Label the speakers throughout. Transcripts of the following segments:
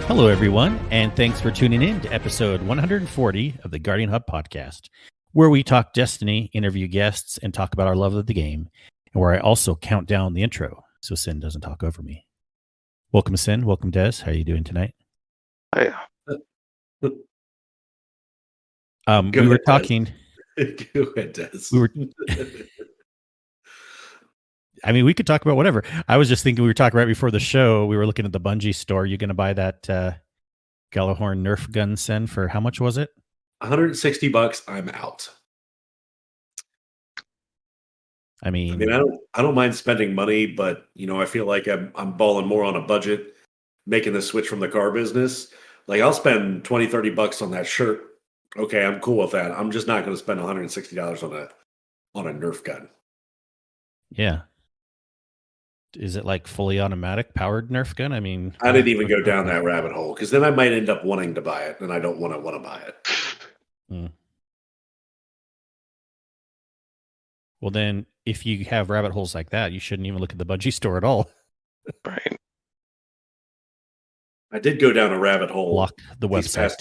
Speaker 1: Hello, everyone, and thanks for tuning in to episode 140 of the Guardian Hub podcast, where we talk Destiny, interview guests, and talk about our love of the game, and where I also count down the intro so Sin doesn't talk over me. Welcome, Sin. Welcome, Des. How are you doing tonight?
Speaker 2: Hey.
Speaker 1: We were talking.
Speaker 3: Go ahead, Des.
Speaker 1: I mean, we could talk about whatever. I was just thinking we were talking right before the show. We were looking at the Bungie store. You're going to buy that Galahorn Nerf gun, Sin, for how much was it?
Speaker 3: $160. I'm out.
Speaker 1: I mean,
Speaker 3: I don't mind spending money, but I feel like I'm balling more on a budget, making the switch from the car business. Like I'll spend $20-$30 on that shirt. Okay, I'm cool with that. I'm just not going to spend $160 on a Nerf gun.
Speaker 1: Yeah. Is it like fully automatic powered Nerf gun? I mean,
Speaker 3: I didn't even go down that rabbit hole because then I might end up wanting to buy it, and I don't want to buy it.
Speaker 1: Well, then, if you have rabbit holes like that, you shouldn't even look at the Bungie store at all.
Speaker 2: Right.
Speaker 3: I did go down a rabbit hole.
Speaker 1: Block the website.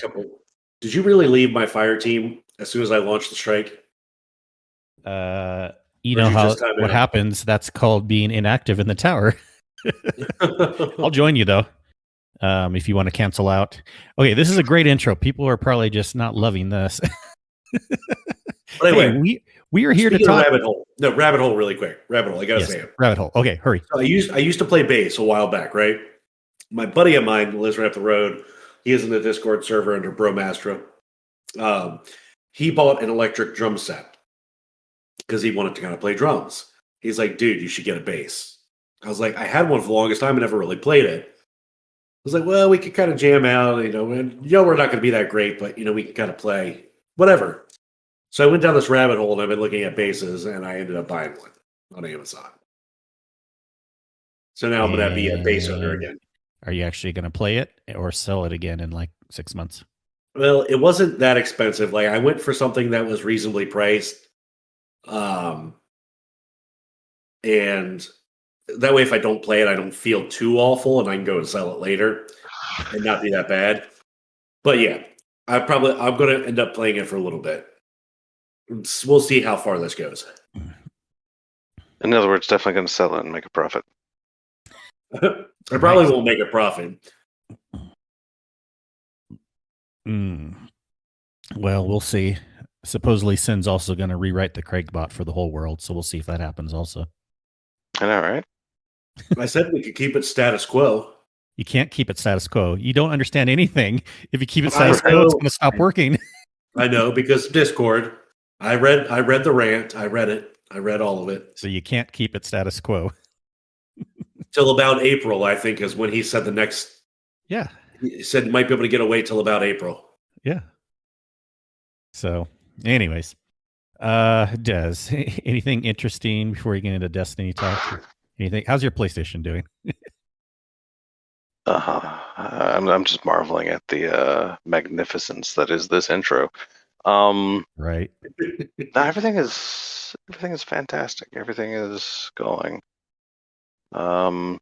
Speaker 3: Did you really leave my fire team as soon as I launched the strike?
Speaker 1: You know what happens? That's called being inactive in the tower. I'll join you though, if you want to cancel out. Okay, this is a great intro. People are probably just not loving this.
Speaker 3: Anyway,
Speaker 1: hey, we are here to talk.
Speaker 3: Rabbit hole. No, rabbit hole. Really quick. Rabbit hole. I gotta say it.
Speaker 1: Rabbit hole. Okay, hurry.
Speaker 3: So I used to play bass a while back, right? My buddy of mine who lives right up the road. He is in the Discord server under Bromastra. He bought an electric drum set because he wanted to kind of play drums. He's like, dude, you should get a bass. I was like, I had one for the longest time and never really played it. I was like, well, we could kind of jam out, and we're not going to be that great, but we can kind of play whatever. So I went down this rabbit hole and I've been looking at basses and I ended up buying one on Amazon. So now I'm going to be a bass owner again.
Speaker 1: Are you actually going to play it or sell it again in like 6 months?
Speaker 3: Well, it wasn't that expensive. Like I went for something that was reasonably priced. And that way, if I don't play it, I don't feel too awful and I can go and sell it later and not be that bad. But yeah, I'm going to end up playing it for a little bit. We'll see how far this goes.
Speaker 2: In other words, definitely going to sell it and make a profit.
Speaker 3: I probably won't make a profit.
Speaker 1: Well, we'll see. Supposedly, Sin's also going to rewrite the Craig bot for the whole world, so we'll see if that happens also.
Speaker 2: I know, right?
Speaker 3: I said we could keep it status quo.
Speaker 1: You can't keep it status quo. You don't understand anything. If you keep it status quo, it's going to stop working.
Speaker 3: I know, because Discord. I read the rant. I read it. I read all of it.
Speaker 1: So you can't keep it status quo.
Speaker 3: Till about April, I think, is when he said the next.
Speaker 1: Yeah.
Speaker 3: He said he might be able to get away till about April.
Speaker 1: Yeah. So, anyways, Des, anything interesting before you get into Destiny talk? Anything? How's your PlayStation doing?
Speaker 2: I'm just marveling at the magnificence that is this intro.
Speaker 1: Right.
Speaker 2: No, everything is fantastic. Everything is going. I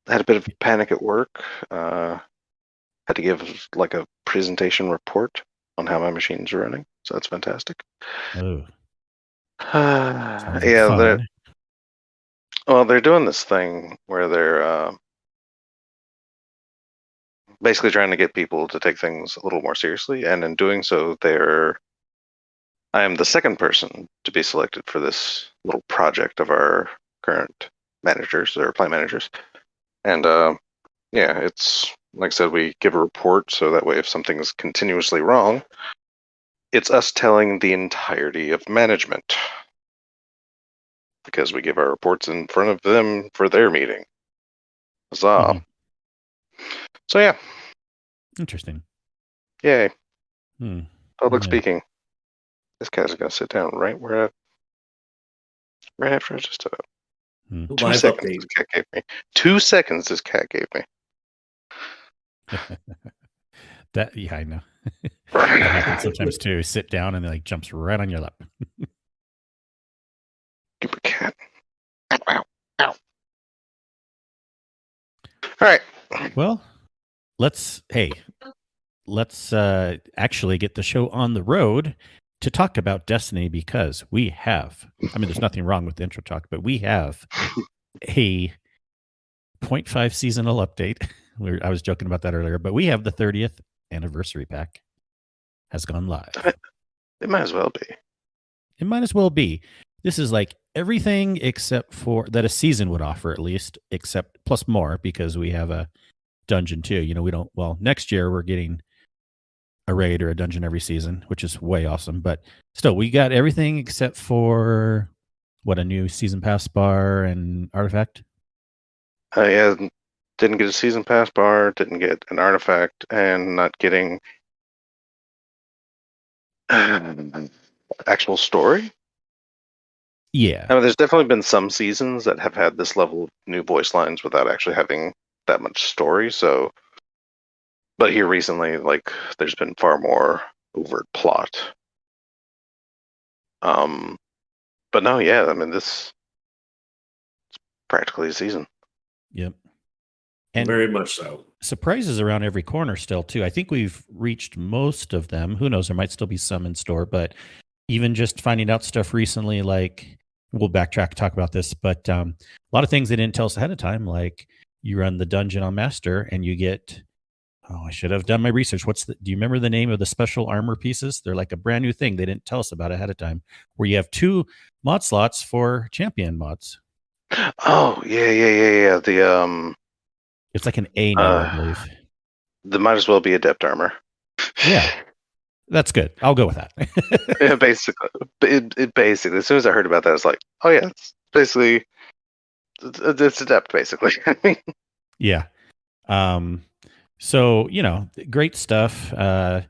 Speaker 2: had a bit of panic at work. Had to give like a presentation report on how my machine's running, so that's fantastic.
Speaker 1: Oh.
Speaker 2: Yeah, they're doing this thing where they're basically trying to get people to take things a little more seriously, and in doing so, I am the second person to be selected for this little project of our current managers or plant managers, and yeah, it's like I said, we give a report so that way if something is continuously wrong, it's us telling the entirety of management because we give our reports in front of them for their meeting. Huzzah. Mm-hmm. So yeah.
Speaker 1: Interesting.
Speaker 2: Yay. Public speaking. This guy's going to sit down right after I just took up. 2 seconds this cat gave me. 2 seconds this cat gave me.
Speaker 1: Yeah, I know. That happens sometimes too. Sit down and like jumps right on your lap.
Speaker 2: Stupid cat. Ow, ow, ow. All right.
Speaker 1: Well, let's actually get the show on the road to talk about Destiny, because we have, I mean, there's nothing wrong with the intro talk, but we have a 0.5 seasonal update. I was joking about that earlier, but we have the 30th anniversary pack has gone live.
Speaker 2: It might as well be.
Speaker 1: It might as well be. This is like everything except for that a season would offer, at least, except plus more, because we have a dungeon too. You know, we don't, well, next year we're getting a raid or a dungeon every season, which is way awesome. But still, we got everything except for what, a new season pass bar and artifact.
Speaker 2: Yeah, didn't get a season pass bar, didn't get an artifact, and not getting actual story.
Speaker 1: Yeah,
Speaker 2: I mean, there's definitely been some seasons that have had this level of new voice lines without actually having that much story. So, but here recently, like, there's been far more overt plot. But no, yeah, I mean, this is practically a season.
Speaker 1: yep, and
Speaker 3: Very much so.
Speaker 1: surprises around every corner still too. I think we've reached most of them. Who knows? There might still be some in store, but even just finding out stuff recently, like, we'll backtrack and talk about this, but a lot of things they didn't tell us ahead of time, like you run the dungeon on Master and you get, oh, I should have done my research. Do you remember the name of the special armor pieces? They're like a brand new thing they didn't tell us about ahead of time, where you have 2 mod slots for champion mods.
Speaker 2: Oh, yeah.
Speaker 1: It's like an A now, I believe.
Speaker 2: There might as well be adept armor.
Speaker 1: Yeah. That's good. I'll go with that.
Speaker 2: Yeah, basically, it basically, as soon as I heard about that, I was like, oh yeah, it's basically, it's adept, basically.
Speaker 1: Yeah. So, you know, great stuff. I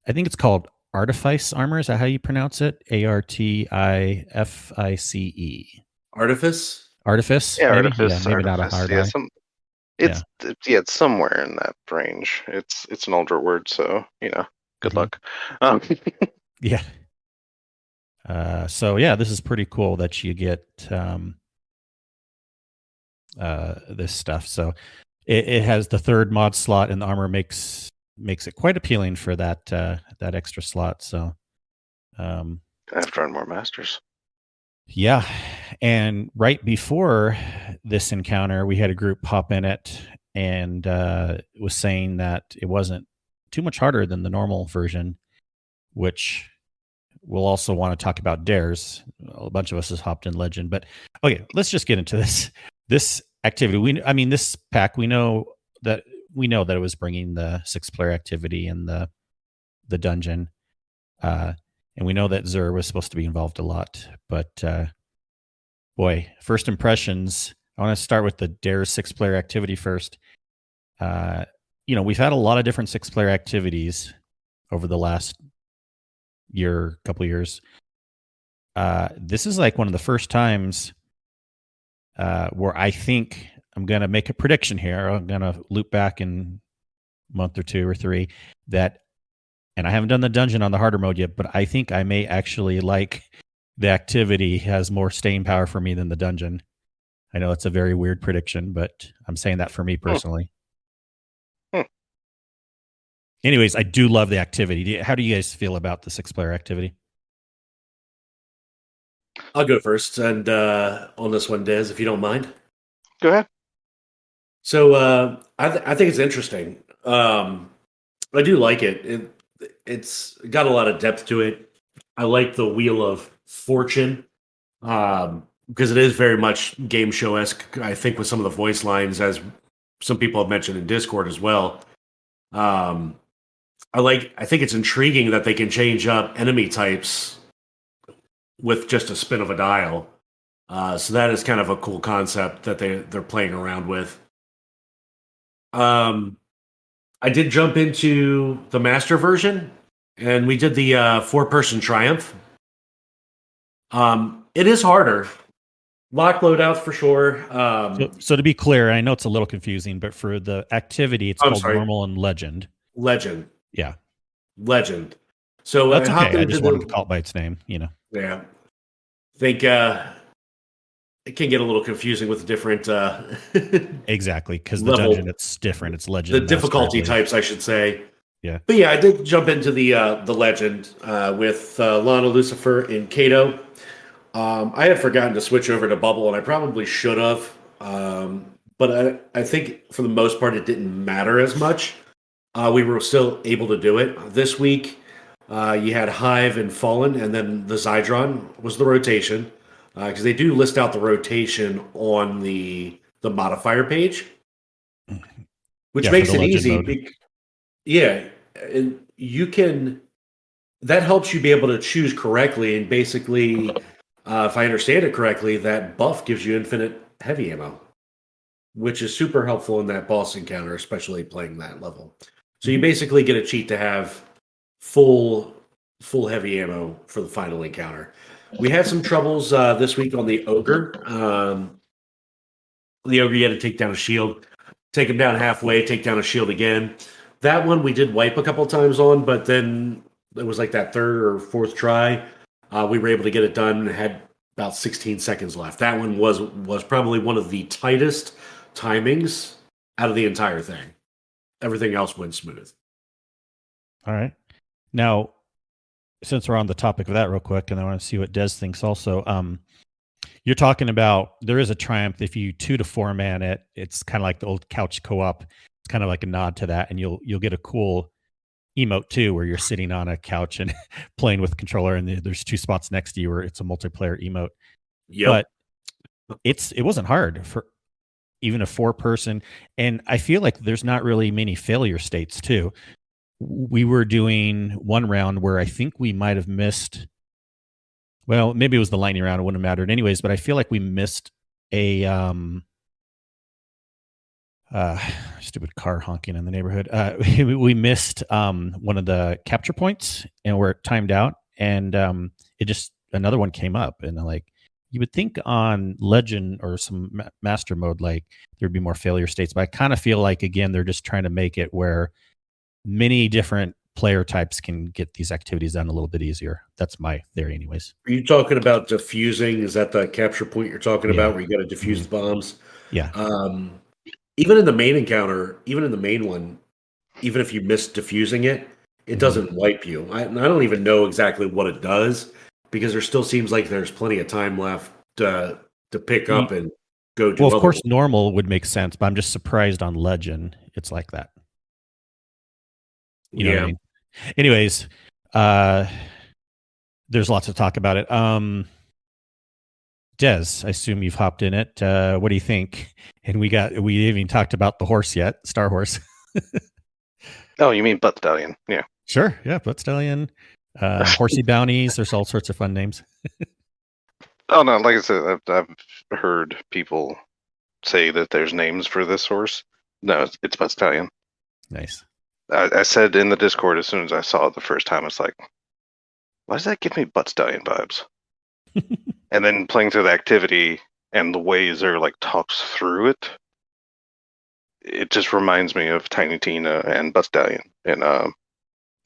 Speaker 1: think it's called Artifice Armor. Is that how you pronounce it? Artifice.
Speaker 3: Artifice?
Speaker 1: Artifice?
Speaker 2: Yeah,
Speaker 1: maybe?
Speaker 2: Artifice,
Speaker 1: Maybe not a
Speaker 2: Artifice.
Speaker 1: hard
Speaker 2: Yeah,
Speaker 1: I.
Speaker 2: it's somewhere in that range. It's an older word, so good
Speaker 1: Mhm.
Speaker 2: luck.
Speaker 1: Yeah. So yeah, this is pretty cool that you get this stuff. So it has the 3rd mod slot, and the armor makes it quite appealing for that extra slot. So
Speaker 2: I have to run more masters.
Speaker 1: yeah, and right before this encounter, we had a group pop in it and was saying that it wasn't too much harder than the normal version, which we'll also want to talk about dares. A bunch of us has hopped in Legend, but okay, let's just get into this activity. This pack, we know that it was bringing the 6-player activity in the dungeon, and we know that Zur was supposed to be involved a lot. But boy, first impressions. I want to start with the dares 6-player activity first. We've had a lot of different 6-player activities over the last couple years. This is like one of the first times where I think I'm going to make a prediction here. I'm going to loop back in a month or 2 or 3 and I haven't done the dungeon on the harder mode yet, but I think I may actually like the activity has more staying power for me than the dungeon. I know it's a very weird prediction, but I'm saying that for me personally. Anyways, I do love the activity. How do you guys feel about the 6-player activity?
Speaker 3: I'll go first, and on this one, Des, if you don't mind.
Speaker 2: Go ahead.
Speaker 3: So I think it's interesting. I do like it. It's got a lot of depth to it. I like the Wheel of Fortune because it is very much game show-esque, I think, with some of the voice lines, as some people have mentioned in Discord as well. I think it's intriguing that they can change up enemy types with just a spin of a dial. So that is kind of a cool concept that they're playing around with. I did jump into the master version, and we did the 4-person triumph. It is harder. Lock loadouts for sure.
Speaker 1: So to be clear, I know it's a little confusing, but for the activity, it's called normal and legend.
Speaker 3: Legend.
Speaker 1: Yeah.
Speaker 3: Legend. So
Speaker 1: that's okay. I just wanted to call it by its name,
Speaker 3: Yeah. I think it can get a little confusing with the different
Speaker 1: Exactly, because the
Speaker 3: level,
Speaker 1: dungeon, it's different. It's legend.
Speaker 3: the
Speaker 1: and master,
Speaker 3: difficulty types, I should say.
Speaker 1: Yeah.
Speaker 3: But yeah, I did jump into the legend with Lana Lucifer and Kato. I had forgotten to switch over to Bubble, and I probably should have. But I think for the most part, it didn't matter as much. We were still able to do it. This week, you had Hive and Fallen, and then the Zydron was the rotation. Because they do list out the rotation on the modifier page, which
Speaker 1: Yeah,
Speaker 3: makes
Speaker 1: for the
Speaker 3: it
Speaker 1: legend
Speaker 3: easy.
Speaker 1: mode.
Speaker 3: Yeah, and you can. That helps you be able to choose correctly, and basically, if I understand it correctly, that buff gives you infinite heavy ammo, which is super helpful in that boss encounter, especially playing that level. So you basically get a cheat to have full heavy ammo for the final encounter. We had some troubles this week on the ogre. The ogre, you had to take down a shield, take him down halfway, take down a shield again. That one we did wipe a couple times on, but then it was like that third or fourth try. We were able to get it done and had about 16 seconds left. That one was probably one of the tightest timings out of the entire thing. Everything else went smooth.
Speaker 1: All right. Now, since we're on the topic of that real quick, and I want to see what Des thinks also. You're talking about there is a triumph if you 2 to 4 man it. It's kind of like the old couch co-op. It's kind of like a nod to that, and you'll get a cool emote too, where you're sitting on a couch and playing with the controller, and there's 2 spots next to you where it's a multiplayer emote.
Speaker 3: Yep.
Speaker 1: But it wasn't hard for even a 4-person, and I feel like there's not really many failure states too. We were doing one round where I think we might have missed. Well, maybe it was the lightning round. It wouldn't have mattered anyways, but I feel like we missed a stupid car honking in the neighborhood. We missed one of the capture points, and we're timed out, and it just another one came up, and like you would think on legend or some master mode, like there'd be more failure states, but I kind of feel like again they're just trying to make it where many different player types can get these activities done a little bit easier. That's my theory, anyways.
Speaker 3: Are you talking about diffusing? Is that the capture point you're talking
Speaker 1: Yeah.
Speaker 3: about where you got to diffuse the bombs?
Speaker 1: Yeah.
Speaker 3: Even in the main encounter, even in the main one, even if you miss diffusing it, it doesn't wipe you. I don't even know exactly what it does because there still seems like there's plenty of time left to pick up and go do.
Speaker 1: Well, of course, normal would make sense, but I'm just surprised on legend it's like that. You know what I mean? Anyways, there's lots to talk about it. Des, I assume you've hopped in it. What do you think? And we haven't even talked about the horse yet, Star Horse.
Speaker 2: Oh, you mean Butt Stallion? Yeah.
Speaker 1: Sure. Yeah, Butt Stallion, horsey bounties. There's all sorts of fun names.
Speaker 2: Oh no, like I said, I've heard people say that there's names for this horse. No, it's Butt Stallion.
Speaker 1: Nice.
Speaker 2: I said in the Discord as soon as I saw it the first time, it's like, why does that give me Butt Stallion vibes? And then playing through the activity and the way Zer like talks through it, it just reminds me of Tiny Tina and Butt Stallion in the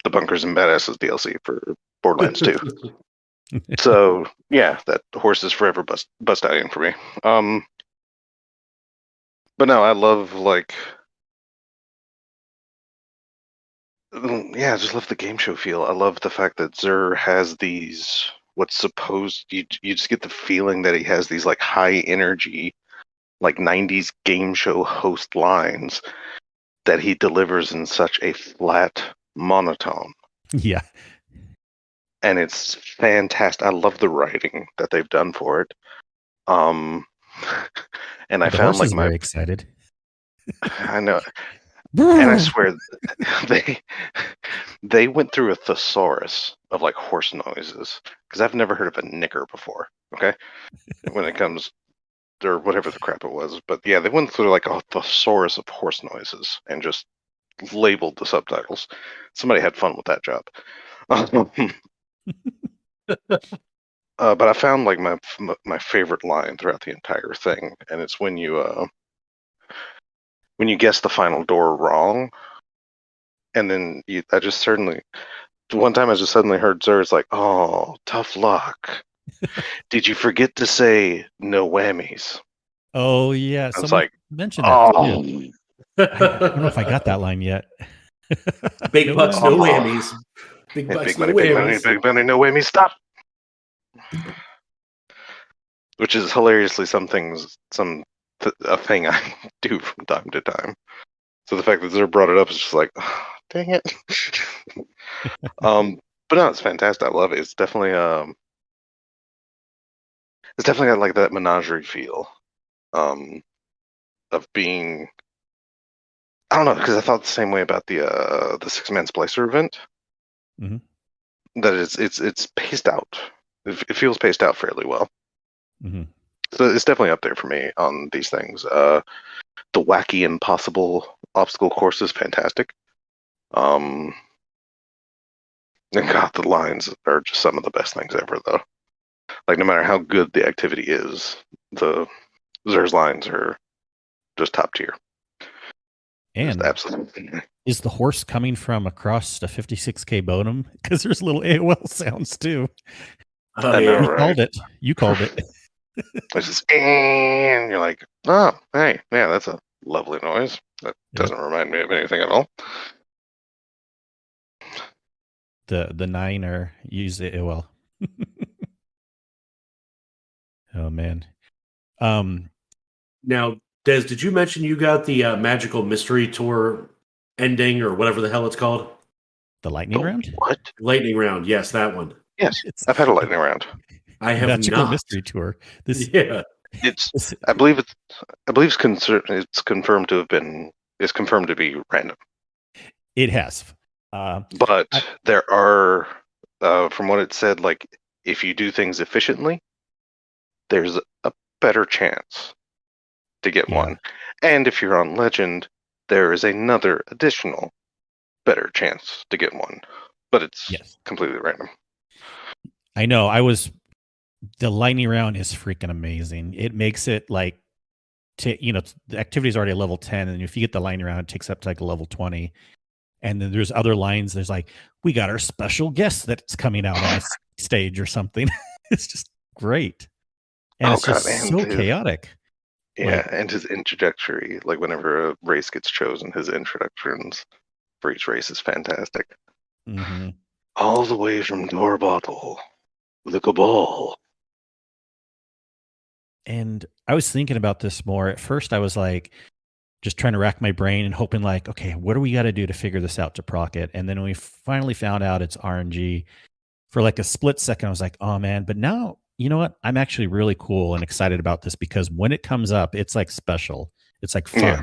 Speaker 2: Bunkers and Badasses DLC for Borderlands 2. So yeah, that horse is forever Butt Stallion for me. But no, I love like. Yeah, I just love the game show feel. I love the fact that Zer has these what's supposed you just get the feeling that he has these like high energy like 90s game show host lines that he delivers in such a flat monotone.
Speaker 1: Yeah.
Speaker 2: And it's fantastic. I love the writing that they've done for it. And I found like
Speaker 1: very excited.
Speaker 2: I know. And I swear, they went through a thesaurus of like horse noises because I've never heard of a nicker before. Okay, when it comes or whatever the crap it was, but yeah, they went through like a thesaurus of horse noises and just labeled the subtitles. Somebody had fun with that job. But I found like my favorite line throughout the entire thing, and it's when you guess the final door wrong, and then one time I just suddenly heard Zer's like, "Oh, tough luck," Did you forget to say no whammies?
Speaker 1: Oh yeah,
Speaker 2: I was
Speaker 1: someone
Speaker 2: like,
Speaker 1: mentioned that
Speaker 2: oh,
Speaker 1: too. I don't know if I got that line yet.
Speaker 3: Big
Speaker 1: No
Speaker 3: bucks, no
Speaker 1: whammies.
Speaker 3: whammies. Big
Speaker 2: yeah,
Speaker 3: bucks,
Speaker 2: big
Speaker 3: no
Speaker 2: money, big money,
Speaker 3: whammies.
Speaker 2: big money, no whammies, stop. Which is hilariously a thing I do from time to time. So the fact that Zer brought it up is just like, oh, dang it. But no, it's fantastic. I love it. It's definitely got like that menagerie feel, of being. I don't know, because I thought the same way about the 6-man splicer event.
Speaker 1: Mhm.
Speaker 2: That it's paced out. It feels paced out fairly well.
Speaker 1: Mhm.
Speaker 2: So it's definitely up there for me on these things. The wacky impossible obstacle course is fantastic. And God, the lines are just some of the best things ever, though. Like, no matter how good the activity is, the Zer's lines are just top tier. Just
Speaker 1: And
Speaker 2: absolutely.
Speaker 1: is the horse coming from across the 56K modem? Because there's little AOL sounds too.
Speaker 3: Oh,
Speaker 2: I know,
Speaker 3: yeah.
Speaker 1: You
Speaker 2: right?
Speaker 1: called it. You called it.
Speaker 2: It's just, and you're like, oh, hey, yeah, that's a lovely noise. That doesn't remind me of anything at all.
Speaker 1: The 9 are use AOL. Oh man.
Speaker 3: Now, Des, did you mention you got the Magical Mystery Tour ending or whatever the hell it's called?
Speaker 1: The lightning
Speaker 2: Oh,
Speaker 1: round?
Speaker 2: what?
Speaker 3: Lightning Round. Yes, that one.
Speaker 2: Yes,
Speaker 1: It's
Speaker 2: I've had a lightning round.
Speaker 3: I have
Speaker 1: Magical
Speaker 3: not.
Speaker 1: Mystery Tour. This,
Speaker 3: Yeah.
Speaker 2: It's, I believe it's confirmed to have been. It's confirmed to be random.
Speaker 1: it has.
Speaker 2: But there are, from what it said, like, if you do things efficiently, there's a better chance to get
Speaker 1: Yeah.
Speaker 2: one. And if you're on Legend, there is another additional better chance to get one. But it's
Speaker 1: Yes.
Speaker 2: completely random.
Speaker 1: I know. The lightning round is freaking amazing. It makes it like, the activity is already a level 10. And if you get the lightning round, it takes up to like a level 20. And then there's other lines. There's like, we got our special guest that's coming out on this stage or something. It's just great. And it's just so chaotic.
Speaker 2: Yeah, and his introductory, like whenever a race gets chosen, his introductions for each race is fantastic.
Speaker 1: Mm-hmm.
Speaker 2: All the way from Dorbottle, the Cabal.
Speaker 1: And I was thinking about this more. At first, I was like, just trying to rack my brain and hoping like, okay, what do we got to do to figure this out to proc it? And then we finally found out it's RNG. For like a split second, I was like, oh man. But now, you know what? I'm actually really cool and excited about this because when it comes up, it's like special. It's like fun.
Speaker 2: Yeah.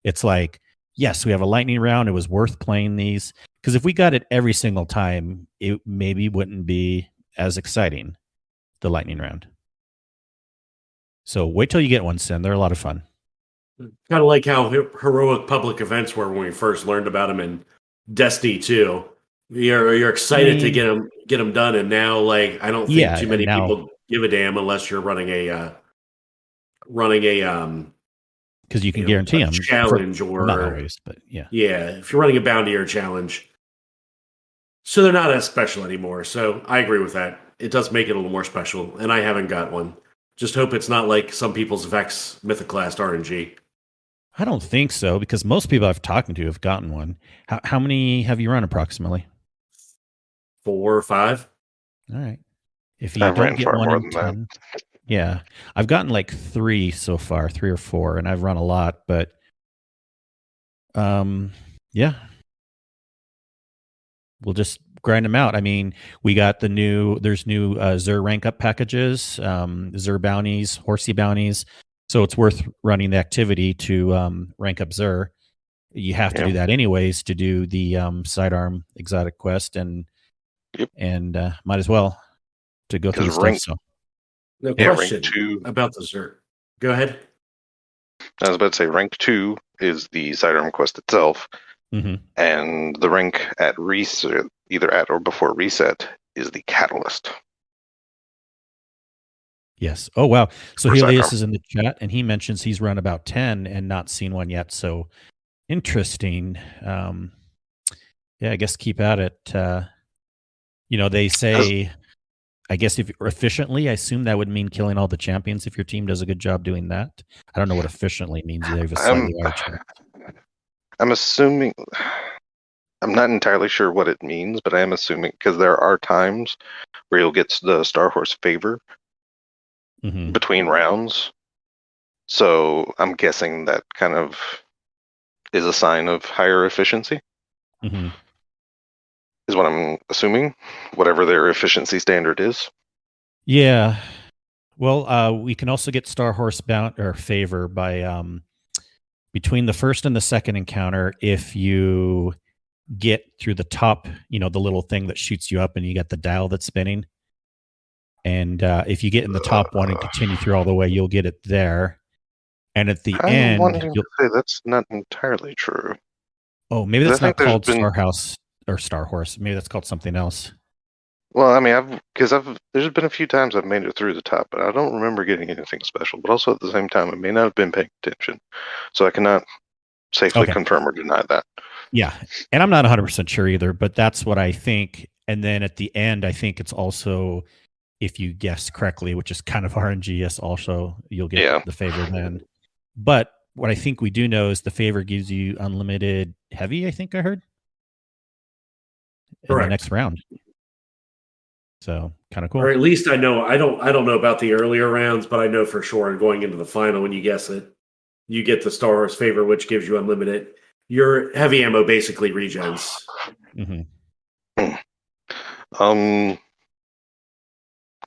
Speaker 1: It's like, yes, we have a lightning round. It was worth playing these. Because if we got it every single time, it maybe wouldn't be as exciting, the lightning round. So wait till you get one, Sin. They're a lot of fun.
Speaker 3: Kind of like how heroic public events were when we first learned about them in Destiny 2. You're excited to get them done, and now like I don't think too many people give a damn unless you're running a
Speaker 1: because you can guarantee them
Speaker 3: challenge or
Speaker 1: not always, but yeah,
Speaker 3: if you're running a bounty or challenge, so they're not as special anymore. So I agree with that. It does make it a little more special, and I haven't got one. Just hope it's not like some people's Vex Mythoclast RNG.
Speaker 1: I don't think so because most people I've talked to have gotten one. How many have you run approximately?
Speaker 3: 4 or 5.
Speaker 1: All right. If you don't get one in 10, yeah, I've gotten like 3 so far, 3 or 4, and I've run a lot. But, yeah, we'll just grind them out. I mean, we got there's new Zer rank up packages, Zer bounties, horsey bounties. So it's worth running the activity to rank up Zer. You have to do that anyways to do the sidearm exotic quest, and might as well to go through the stuff. So,
Speaker 3: no question rank 2 about the Zer. Go ahead.
Speaker 2: I was about to say rank 2 is the sidearm quest itself, and the rank at reset, either at or before reset, is the catalyst.
Speaker 1: Yes. Oh, wow. So Helios is in the chat, and he mentions he's run about 10 and not seen one yet. So interesting. Yeah, I guess keep at it. They say I guess if efficiently, I assume that would mean killing all the champions if your team does a good job doing that. I don't know what efficiently means. They have a
Speaker 2: I'm
Speaker 1: slightly higher chance.
Speaker 2: I'm assuming. I'm not entirely sure what it means, but I am assuming because there are times where you'll get the Star Horse favor
Speaker 1: Mm-hmm.
Speaker 2: between rounds. So I'm guessing that kind of is a sign of higher efficiency.
Speaker 1: Mm-hmm.
Speaker 2: Is what I'm assuming, whatever their efficiency standard is.
Speaker 1: Yeah. Well, we can also get Star Horse bound or favor by between the first and the second encounter if you get through the top, the little thing that shoots you up and you got the dial that's spinning. And if you get in the top one and continue through all the way, you'll get it there. And at the
Speaker 2: I'm
Speaker 1: end,
Speaker 2: wanting to say that's not entirely true.
Speaker 1: oh, maybe that's
Speaker 2: I think
Speaker 1: not called
Speaker 2: there's been-
Speaker 1: Star House or Star Horse. Maybe that's called something else.
Speaker 2: Well, I mean, there's been a few times I've made it through the top, but I don't remember getting anything special. But also at the same time, I may not have been paying attention, so I cannot safely confirm or deny that.
Speaker 1: Yeah, and I'm not 100% sure either, but that's what I think. And then at the end, I think it's also if you guess correctly, which is kind of RNGS. Also, you'll get the favor then. But what I think we do know is the favor gives you unlimited heavy. I think I heard in the next round. So kind of cool.
Speaker 3: Or at least I know. I don't know about the earlier rounds, but I know for sure going into the final, when you guess it, you get the Star Wars favor, which gives you unlimited. Your heavy ammo basically regens.
Speaker 1: Mm-hmm.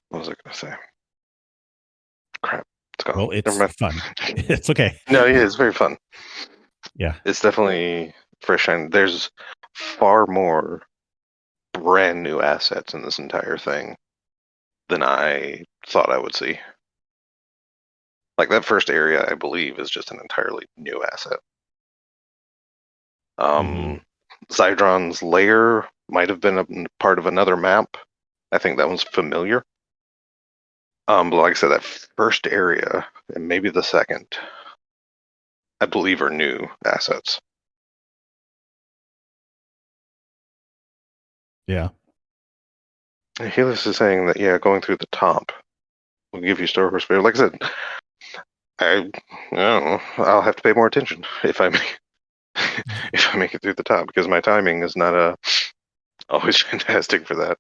Speaker 2: What was I going to say? Crap. It's gone.
Speaker 1: Well, it's fun. It's okay.
Speaker 2: No, yeah, it's very fun.
Speaker 1: Yeah.
Speaker 2: It's definitely fresh, and there's far more brand new assets in this entire thing than I thought I would see. Like that first area, I believe, is just an entirely new asset. Zydron's lair might have been a part of another map. I think that one's familiar. But like I said, that first area and maybe the second, I believe, are new assets.
Speaker 1: Yeah.
Speaker 2: Helix is saying that going through the top will give you Star Horse favor. Like I said, I'll have to pay more attention if I make it through the top, because my timing is not always fantastic for that.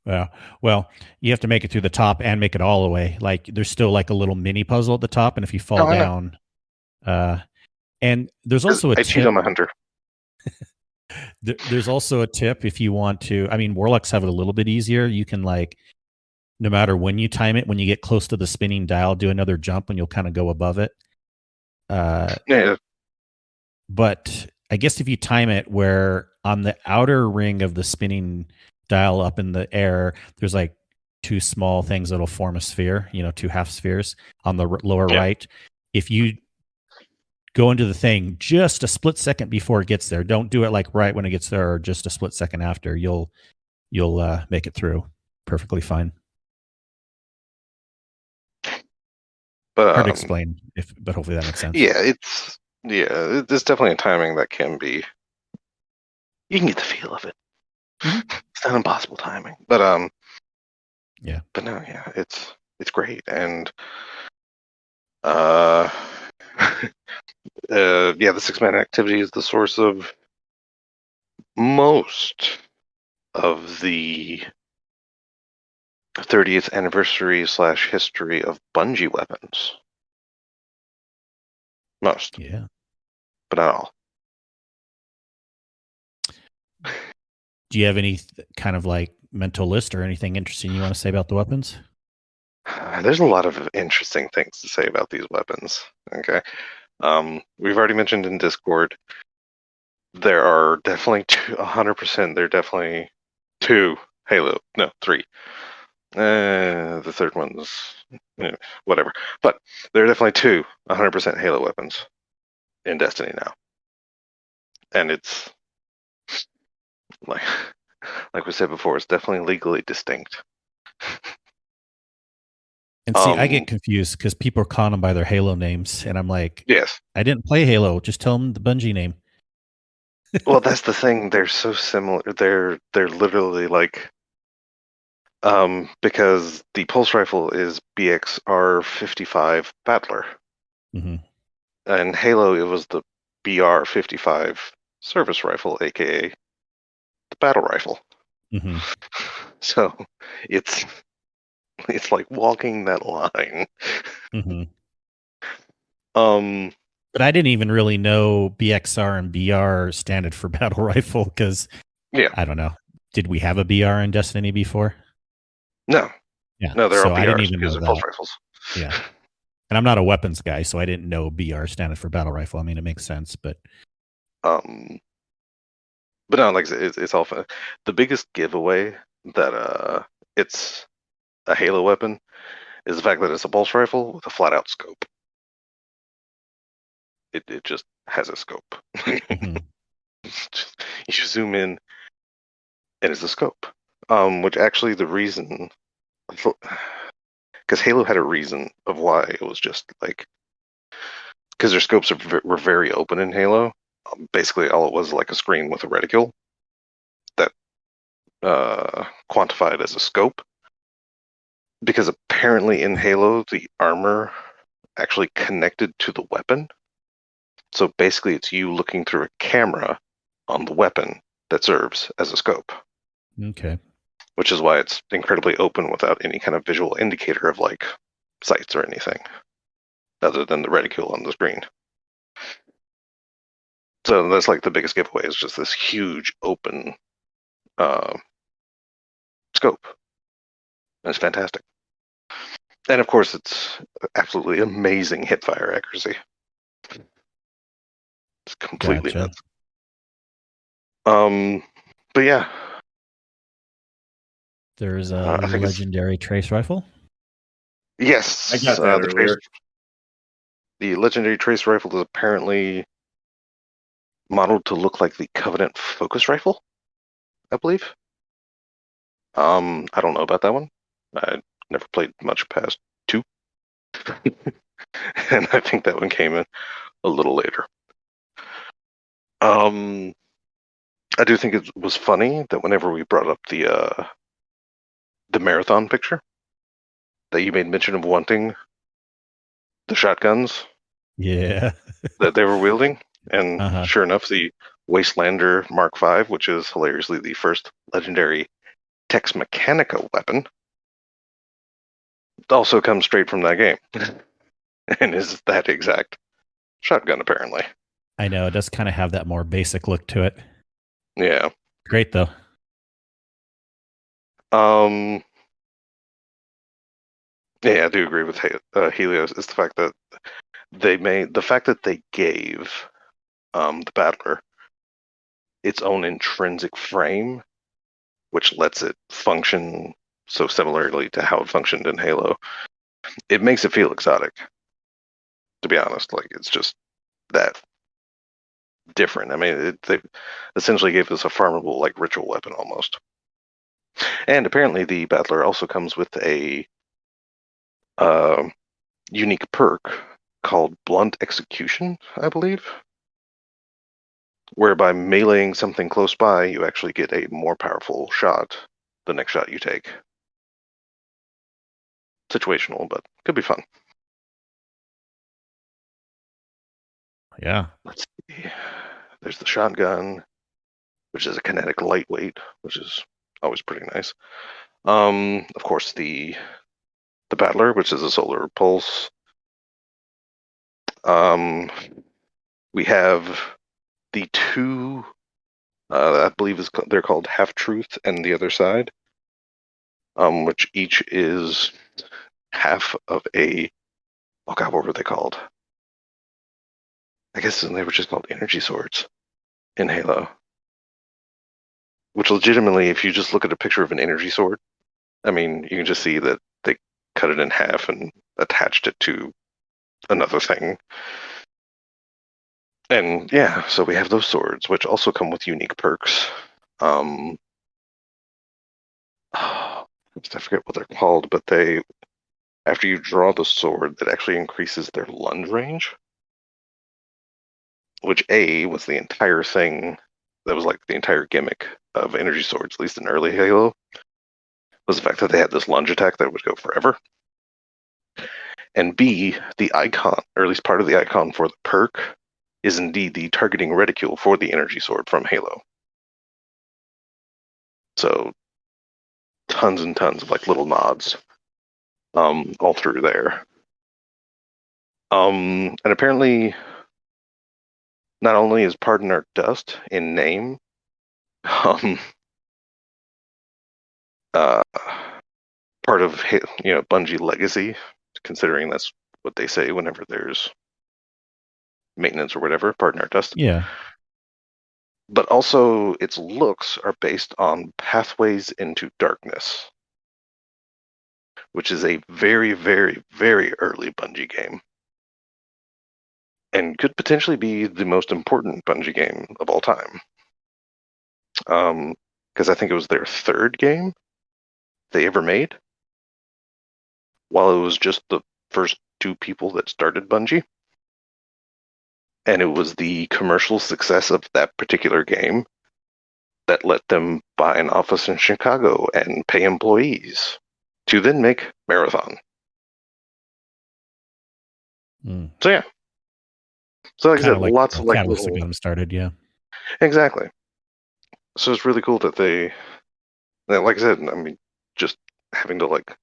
Speaker 1: Yeah. Well, you have to make it through the top and make it all the way. Like there's still like a little mini puzzle at the top, and if you fall down, and there's also a tip. I
Speaker 2: cheat on my hunter.
Speaker 1: There's also a tip if you want to. I mean, Warlocks have it a little bit easier. You can no matter when you time it, when you get close to the spinning dial, do another jump, and you'll kind of go above it.
Speaker 2: Yeah.
Speaker 1: But I guess if you time it where on the outer ring of the spinning dial up in the air, there's like two small things that'll form a sphere, 2 half spheres on the lower right. If you go into the thing just a split second before it gets there, don't do it like right when it gets there or just a split second after, you'll make it through perfectly fine.
Speaker 2: But
Speaker 1: hard to explain, but hopefully that makes sense.
Speaker 2: It's definitely a timing that can be. You can get the feel of it.
Speaker 1: Mm-hmm.
Speaker 2: It's not impossible timing, but
Speaker 1: yeah.
Speaker 2: But no, it's great, and the 6-man activity is the source of most of the 30th anniversary / history of Bungie weapons. Most.
Speaker 1: Yeah.
Speaker 2: But not all.
Speaker 1: Do you have any kind of like mental list or anything interesting you want to say about the weapons?
Speaker 2: There's a lot of interesting things to say about these weapons. Okay. We've already mentioned in Discord, there are definitely 100%. There are definitely 2 Halo. No, 3. The third one's whatever. But there are definitely 2 100% Halo weapons in Destiny now. And it's like we said before, it's definitely legally distinct.
Speaker 1: And see, I get confused because people are calling them by their Halo names, and I'm like,
Speaker 2: yes,
Speaker 1: I didn't play Halo. Just tell them the Bungie name.
Speaker 2: Well, that's the thing. They're so similar. They're literally like Because the pulse rifle is BXR-55 Battler.
Speaker 1: Mm-hmm.
Speaker 2: In Halo, it was the BR-55 service rifle, aka the battle rifle.
Speaker 1: Mm-hmm.
Speaker 2: So it's like walking that line.
Speaker 1: Mm-hmm.
Speaker 2: Um,
Speaker 1: But I didn't even really know BXR and BR standard for battle rifle because
Speaker 2: yeah,
Speaker 1: I don't know. Did we have a BR in Destiny before?
Speaker 2: no,
Speaker 1: Yeah.
Speaker 2: they're all
Speaker 1: So I didn't
Speaker 2: BRs
Speaker 1: even
Speaker 2: because
Speaker 1: know
Speaker 2: they're pulse
Speaker 1: that.
Speaker 2: rifles.
Speaker 1: Yeah. And I'm not a weapons guy, so I didn't know BR standard for battle rifle. I mean, it makes sense, but
Speaker 2: Um, but no, like it's all fun. The biggest giveaway that it's a Halo weapon is the fact that it's a pulse rifle with a flat out scope. It just has a scope.
Speaker 1: mm-hmm.
Speaker 2: You zoom in and it's a scope. Which actually the reason, because Halo had a reason of why it was just like, because their scopes were very open in Halo. Basically, all it was like a screen with a reticule that quantified as a scope. Because apparently in Halo, the armor actually connected to the weapon. So basically, it's you looking through a camera on the weapon that serves as a scope.
Speaker 1: Okay.
Speaker 2: Which is why it's incredibly open without any kind of visual indicator of like sights or anything other than the reticule on the screen. So that's like the biggest giveaway is just this huge open scope. And it's fantastic. And of course, it's absolutely amazing hip fire accuracy. It's completely
Speaker 1: Gotcha.
Speaker 2: nuts. But yeah,
Speaker 1: There's a
Speaker 2: I think
Speaker 1: legendary trace rifle.
Speaker 2: yes.
Speaker 3: I got that earlier.
Speaker 2: The legendary trace rifle is apparently modeled to look like the Covenant focus rifle, I believe. I don't know about that one. I never played much past 2. And I think that one came in a little later. I do think it was funny that whenever we brought up the marathon picture, that you made mention of wanting the shotguns
Speaker 1: Yeah.
Speaker 2: that they were wielding, and
Speaker 1: Uh-huh.
Speaker 2: sure enough, the Wastelander Mark V, which is hilariously the first legendary Tex Mechanica weapon, also comes straight from that game, and is that exact shotgun apparently.
Speaker 1: I know it does kind of have that more basic look to it.
Speaker 2: Yeah.
Speaker 1: Great though.
Speaker 2: Yeah, I do agree with Helios. It's the fact that they gave the Battler its own intrinsic frame, which lets it function so similarly to how it functioned in Halo. It makes it feel exotic, to be honest. Like, it's just that different. I mean, they essentially gave us a farmable, like, ritual weapon almost. And apparently the Battler also comes with a unique perk called Blunt Execution, I believe, whereby meleeing something close by, you actually get a more powerful shot the next shot you take. Situational, but could be fun.
Speaker 1: Yeah.
Speaker 2: Let's see. There's the shotgun, which is a kinetic lightweight, which is always pretty nice. Of course, the Battler, which is a solar pulse. We have the 2, I believe they're called Half Truth and the Other Side, which each is half of a, oh god, what were they called? I guess they were just called energy swords in Halo. Which legitimately, if you just look at a picture of an energy sword, I mean, you can just see that they cut it in half and attached it to another thing. And yeah, so we have those swords, which also come with unique perks. I forget what they're called, but after you draw the sword, that actually increases their lunge range. Which was the entire thing. That was like the entire gimmick of energy swords, at least in early Halo. was the fact that they had this lunge attack that would go forever. And B, the icon, or at least part of the icon for the perk, is indeed the targeting reticule for the energy sword from Halo. So tons and tons of like little nods all through there. And apparently not only is Pardon Our Dust in name part of Bungie legacy, considering that's what they say whenever there's maintenance or whatever, Pardon Our Dust.
Speaker 1: Yeah.
Speaker 2: But also its looks are based on Pathways into Darkness, which is a very, very, very early Bungie game. And could potentially be the most important Bungie game of all time. Because I think it was their third game they ever made, while it was just the first two people that started Bungie. And it was the commercial success of that particular game that let them buy an office in Chicago and pay employees to then make Marathon. So yeah. So like I said, lots of like
Speaker 1: catalyst to get them started, yeah.
Speaker 2: Exactly. So it's really cool that like I said, I mean, just having to like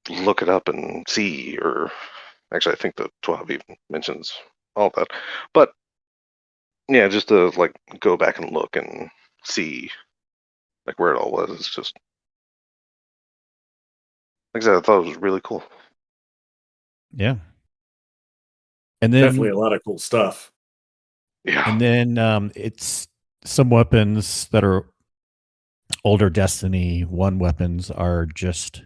Speaker 2: look it up and see, or actually I think the 12 even mentions all that. But yeah, just to like go back and look and see like where it all was. It's just like I said, I thought it was really cool.
Speaker 1: Yeah. And then
Speaker 3: definitely a lot of cool stuff.
Speaker 2: Yeah.
Speaker 1: And then it's some weapons that are older Destiny 1 weapons are just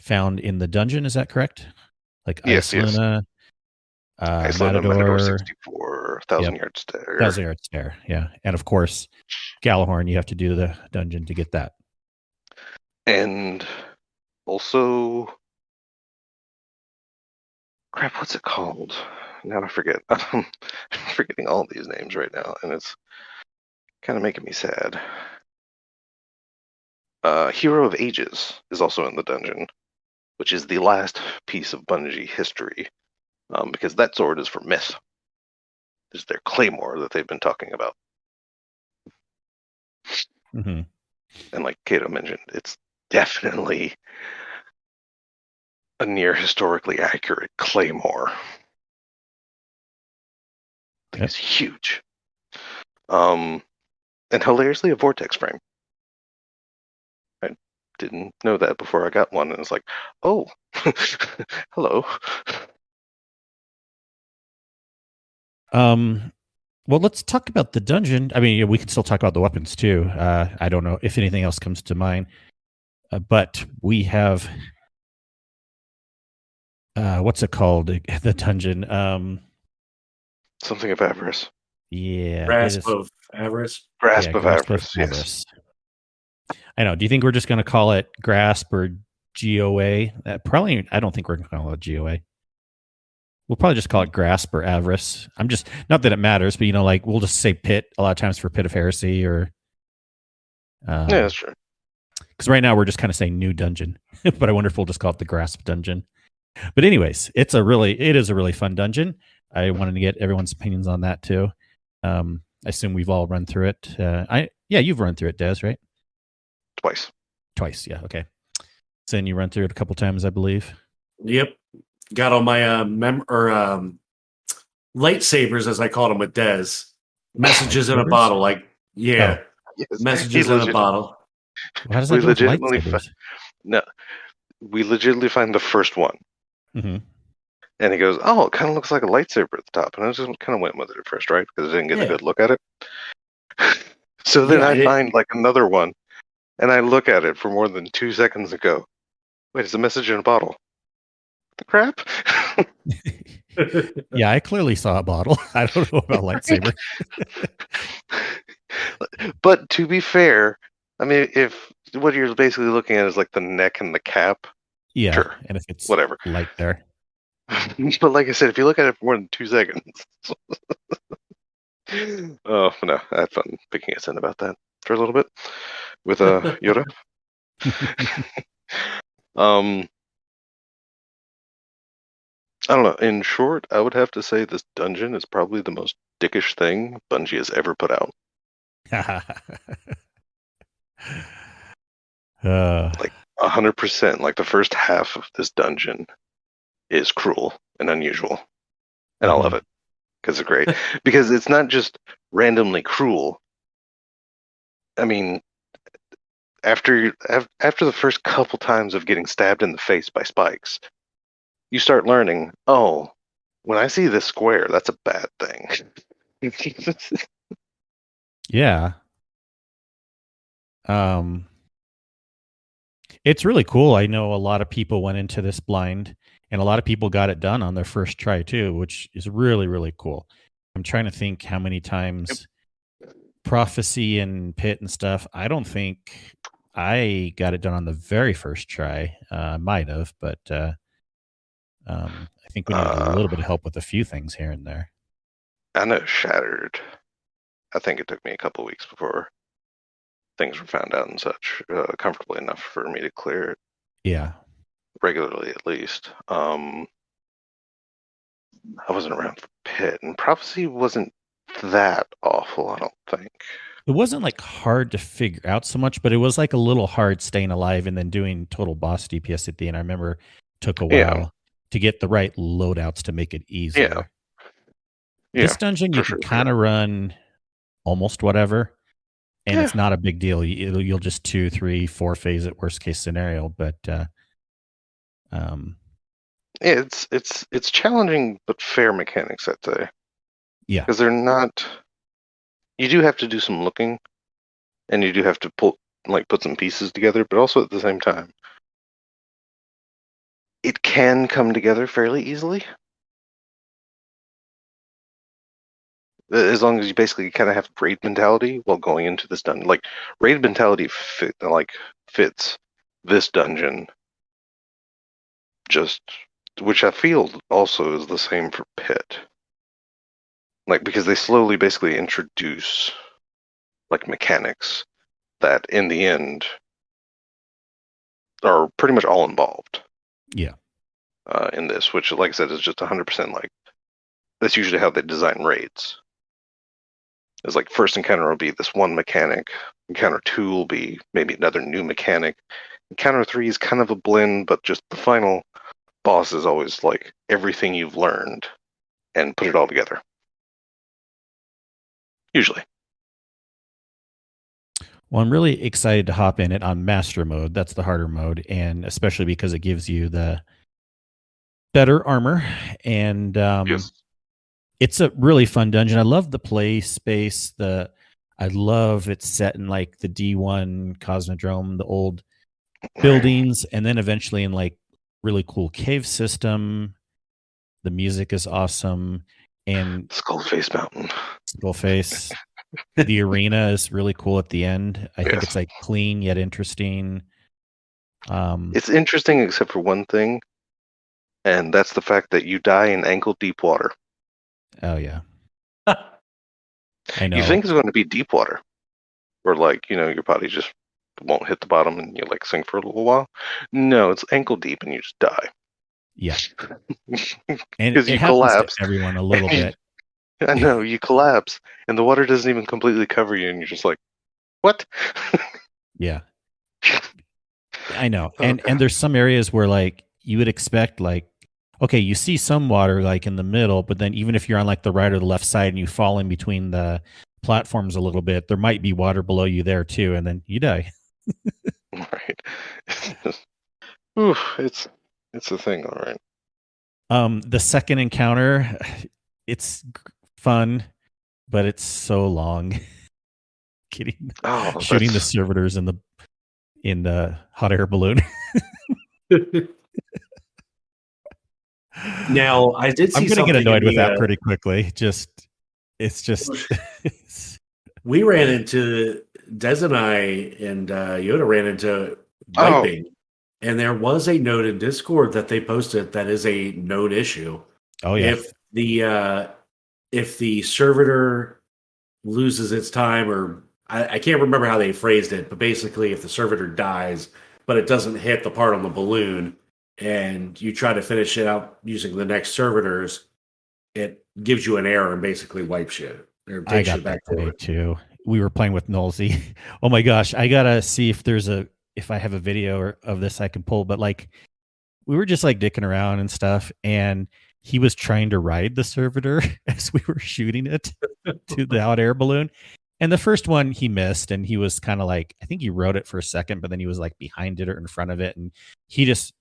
Speaker 1: found in the dungeon. Is that correct? Like
Speaker 2: yes,
Speaker 1: Isluna,
Speaker 2: Matador 64, 1,000 Yard Stare.
Speaker 1: 1,000 Yard Stare, yeah. And of course, Galahorn, you have to do the dungeon to get that.
Speaker 2: And also, crap, what's it called? Now I forget. I'm forgetting all these names right now, and it's kind of making me sad. Hero of Ages is also in the dungeon, which is the last piece of Bungie history, because that sword is for Myth. It's their claymore that they've been talking about.
Speaker 1: Mm-hmm.
Speaker 2: And like Kato mentioned, it's definitely a near historically accurate claymore. I think it's huge. And hilariously, a vortex frame. I didn't know that before I got one, and it's like, oh, hello.
Speaker 1: Well, let's talk about the dungeon. I mean, we can still talk about the weapons too. I don't know if anything else comes to mind, but we have what's it called? The dungeon.
Speaker 2: Something of Avarice.
Speaker 1: Yeah,
Speaker 3: Grasp of Avarice.
Speaker 2: Grasp of Avarice. Yes.
Speaker 1: I know. Do you think we're just going to call it Grasp or GOA? Probably. I don't think we're going to call it GOA. We'll probably just call it Grasp or Avarice. I'm just, not that it matters, but like we'll just say Pit a lot of times for Pit of Heresy or.
Speaker 2: Yeah, that's true.
Speaker 1: Because right now we're just kind of saying new dungeon, but I wonder if we'll just call it the Grasp dungeon. But anyways, it is a really fun dungeon. I wanted to get everyone's opinions on that too. I assume we've all run through it. You've run through it, Des, right? Twice, yeah, okay. So then you run through it a couple times, I believe.
Speaker 3: Yep. Got all my lightsabers, as I called them with Des. Messages in a bottle, like
Speaker 2: Yes.
Speaker 3: Messages in a bottle.
Speaker 1: How does that do with lightsabers?
Speaker 2: We legitimately find the first one.
Speaker 1: Mm-hmm.
Speaker 2: And he goes, oh, it kind of looks like a lightsaber at the top. And I just kind of went with it at first, right? Because I didn't get a good look at it. So then I find like another one. And I look at it for more than 2 seconds and go, wait, it's a message in a bottle. What the crap?
Speaker 1: Yeah, I clearly saw a bottle. I don't know about lightsaber.
Speaker 2: But to be fair, I mean, if what you're basically looking at is like the neck and the cap.
Speaker 1: Yeah,
Speaker 2: sure.
Speaker 1: And if it's
Speaker 2: whatever
Speaker 1: light there.
Speaker 2: But like I said, if you look at it for more than 2 seconds. Oh, no. I had fun picking a sin about that for a little bit with Yoda. I don't know. In short, I would have to say this dungeon is probably the most dickish thing Bungie has ever put out. Like 100%. Like the first half of this dungeon is cruel and unusual, and I love it because it's great. Because it's not just randomly cruel. I mean, after the first couple times of getting stabbed in the face by spikes, you start learning, oh, when I see this square, that's a bad thing.
Speaker 1: Yeah. It's really cool. I know a lot of people went into this blind, and a lot of people got it done on their first try too, which is really, really cool. I'm trying to think how many times Prophecy and Pit and stuff. I don't think I got it done on the very first try. Might have, but I think we needed a little bit of help with a few things here and there.
Speaker 2: I know Shattered. I think it took me a couple weeks before things were found out and such, comfortably enough for me to clear it.
Speaker 1: Yeah.
Speaker 2: Regularly, at least. I wasn't around for Pit, and Prophecy wasn't that awful, I don't think.
Speaker 1: It wasn't like hard to figure out so much, but it was like a little hard staying alive and then doing total boss DPS at the end. I remember it took a while to get the right loadouts to make it easier.
Speaker 2: Yeah.
Speaker 1: This dungeon, you can kind of run almost whatever, and it's not a big deal. You'll just 2, 3, 4 phase at worst case scenario, but
Speaker 2: it's challenging but fair mechanics, I'd say.
Speaker 1: Yeah,
Speaker 2: because they're not. You do have to do some looking, and you do have to put some pieces together, but also at the same time, it can come together fairly easily. As long as you basically kind of have raid mentality while going into this dungeon. Like, raid mentality fits this dungeon, which I feel also is the same for Pit. Like, because they slowly basically introduce mechanics that in the end are pretty much all involved.
Speaker 1: Yeah.
Speaker 2: In this, which, like I said, is just 100% that's usually how they design raids. It's like first encounter will be this one mechanic, encounter 2 will be maybe another new mechanic, encounter 3 is kind of a blend, but just the final boss is always like everything you've learned and put it all together. Usually.
Speaker 1: Well, I'm really excited to hop in it on master mode. That's the harder mode, and especially because it gives you the better armor, and
Speaker 2: Yes.
Speaker 1: It's a really fun dungeon. I love the play space. I love it's set in like the D1 Cosmodrome, the old buildings, and then eventually in like really cool cave system. The music is awesome, and
Speaker 2: Skullface Mountain.
Speaker 1: Skullface. The arena is really cool at the end. I think it's like clean yet interesting.
Speaker 2: It's interesting except for one thing, and that's the fact that you die in ankle deep water.
Speaker 1: Oh yeah. I know.
Speaker 2: You think it's going to be deep water, or your body just won't hit the bottom and you sink for a little while. No, it's ankle deep and you just die.
Speaker 1: Yeah. And
Speaker 2: because you
Speaker 1: happens
Speaker 2: collapse.
Speaker 1: To everyone a little bit.
Speaker 2: I know, you collapse and the water doesn't even completely cover you, and you're just like, what?
Speaker 1: Yeah. I know. And there's some areas where you would expect okay, you see some water in the middle, but then even if you're on the right or the left side and you fall in between the platforms a little bit, there might be water below you there too, and then you die.
Speaker 2: Right. Oof, it's a thing, all right.
Speaker 1: The second encounter, it's fun, but it's so long. Shooting the servitors in the hot air balloon.
Speaker 3: Now, I did see.
Speaker 1: I'm going to get annoyed with that pretty quickly.
Speaker 3: We ran into Des and I and Yoda ran into wiping, and there was a note in Discord that they posted that is a known issue.
Speaker 1: Oh yeah.
Speaker 3: If the servitor loses its time, or I can't remember how they phrased it, but basically, if the servitor dies, but it doesn't hit the part on the balloon, and you try to finish it out using the next servitors, it gives you an error and basically wipes you. Or
Speaker 1: I
Speaker 3: takes
Speaker 1: got
Speaker 3: you back
Speaker 1: that today
Speaker 3: forward.
Speaker 1: too. We were playing with Nolsey. Oh my gosh, I gotta see if I have a video of this I can pull. But like, we were just like dicking around and stuff, and he was trying to ride the servitor as we were shooting it to the hot air balloon. And the first one he missed, and he was kind of like, I think he rode it for a second, but then he was like behind it or in front of it, and he just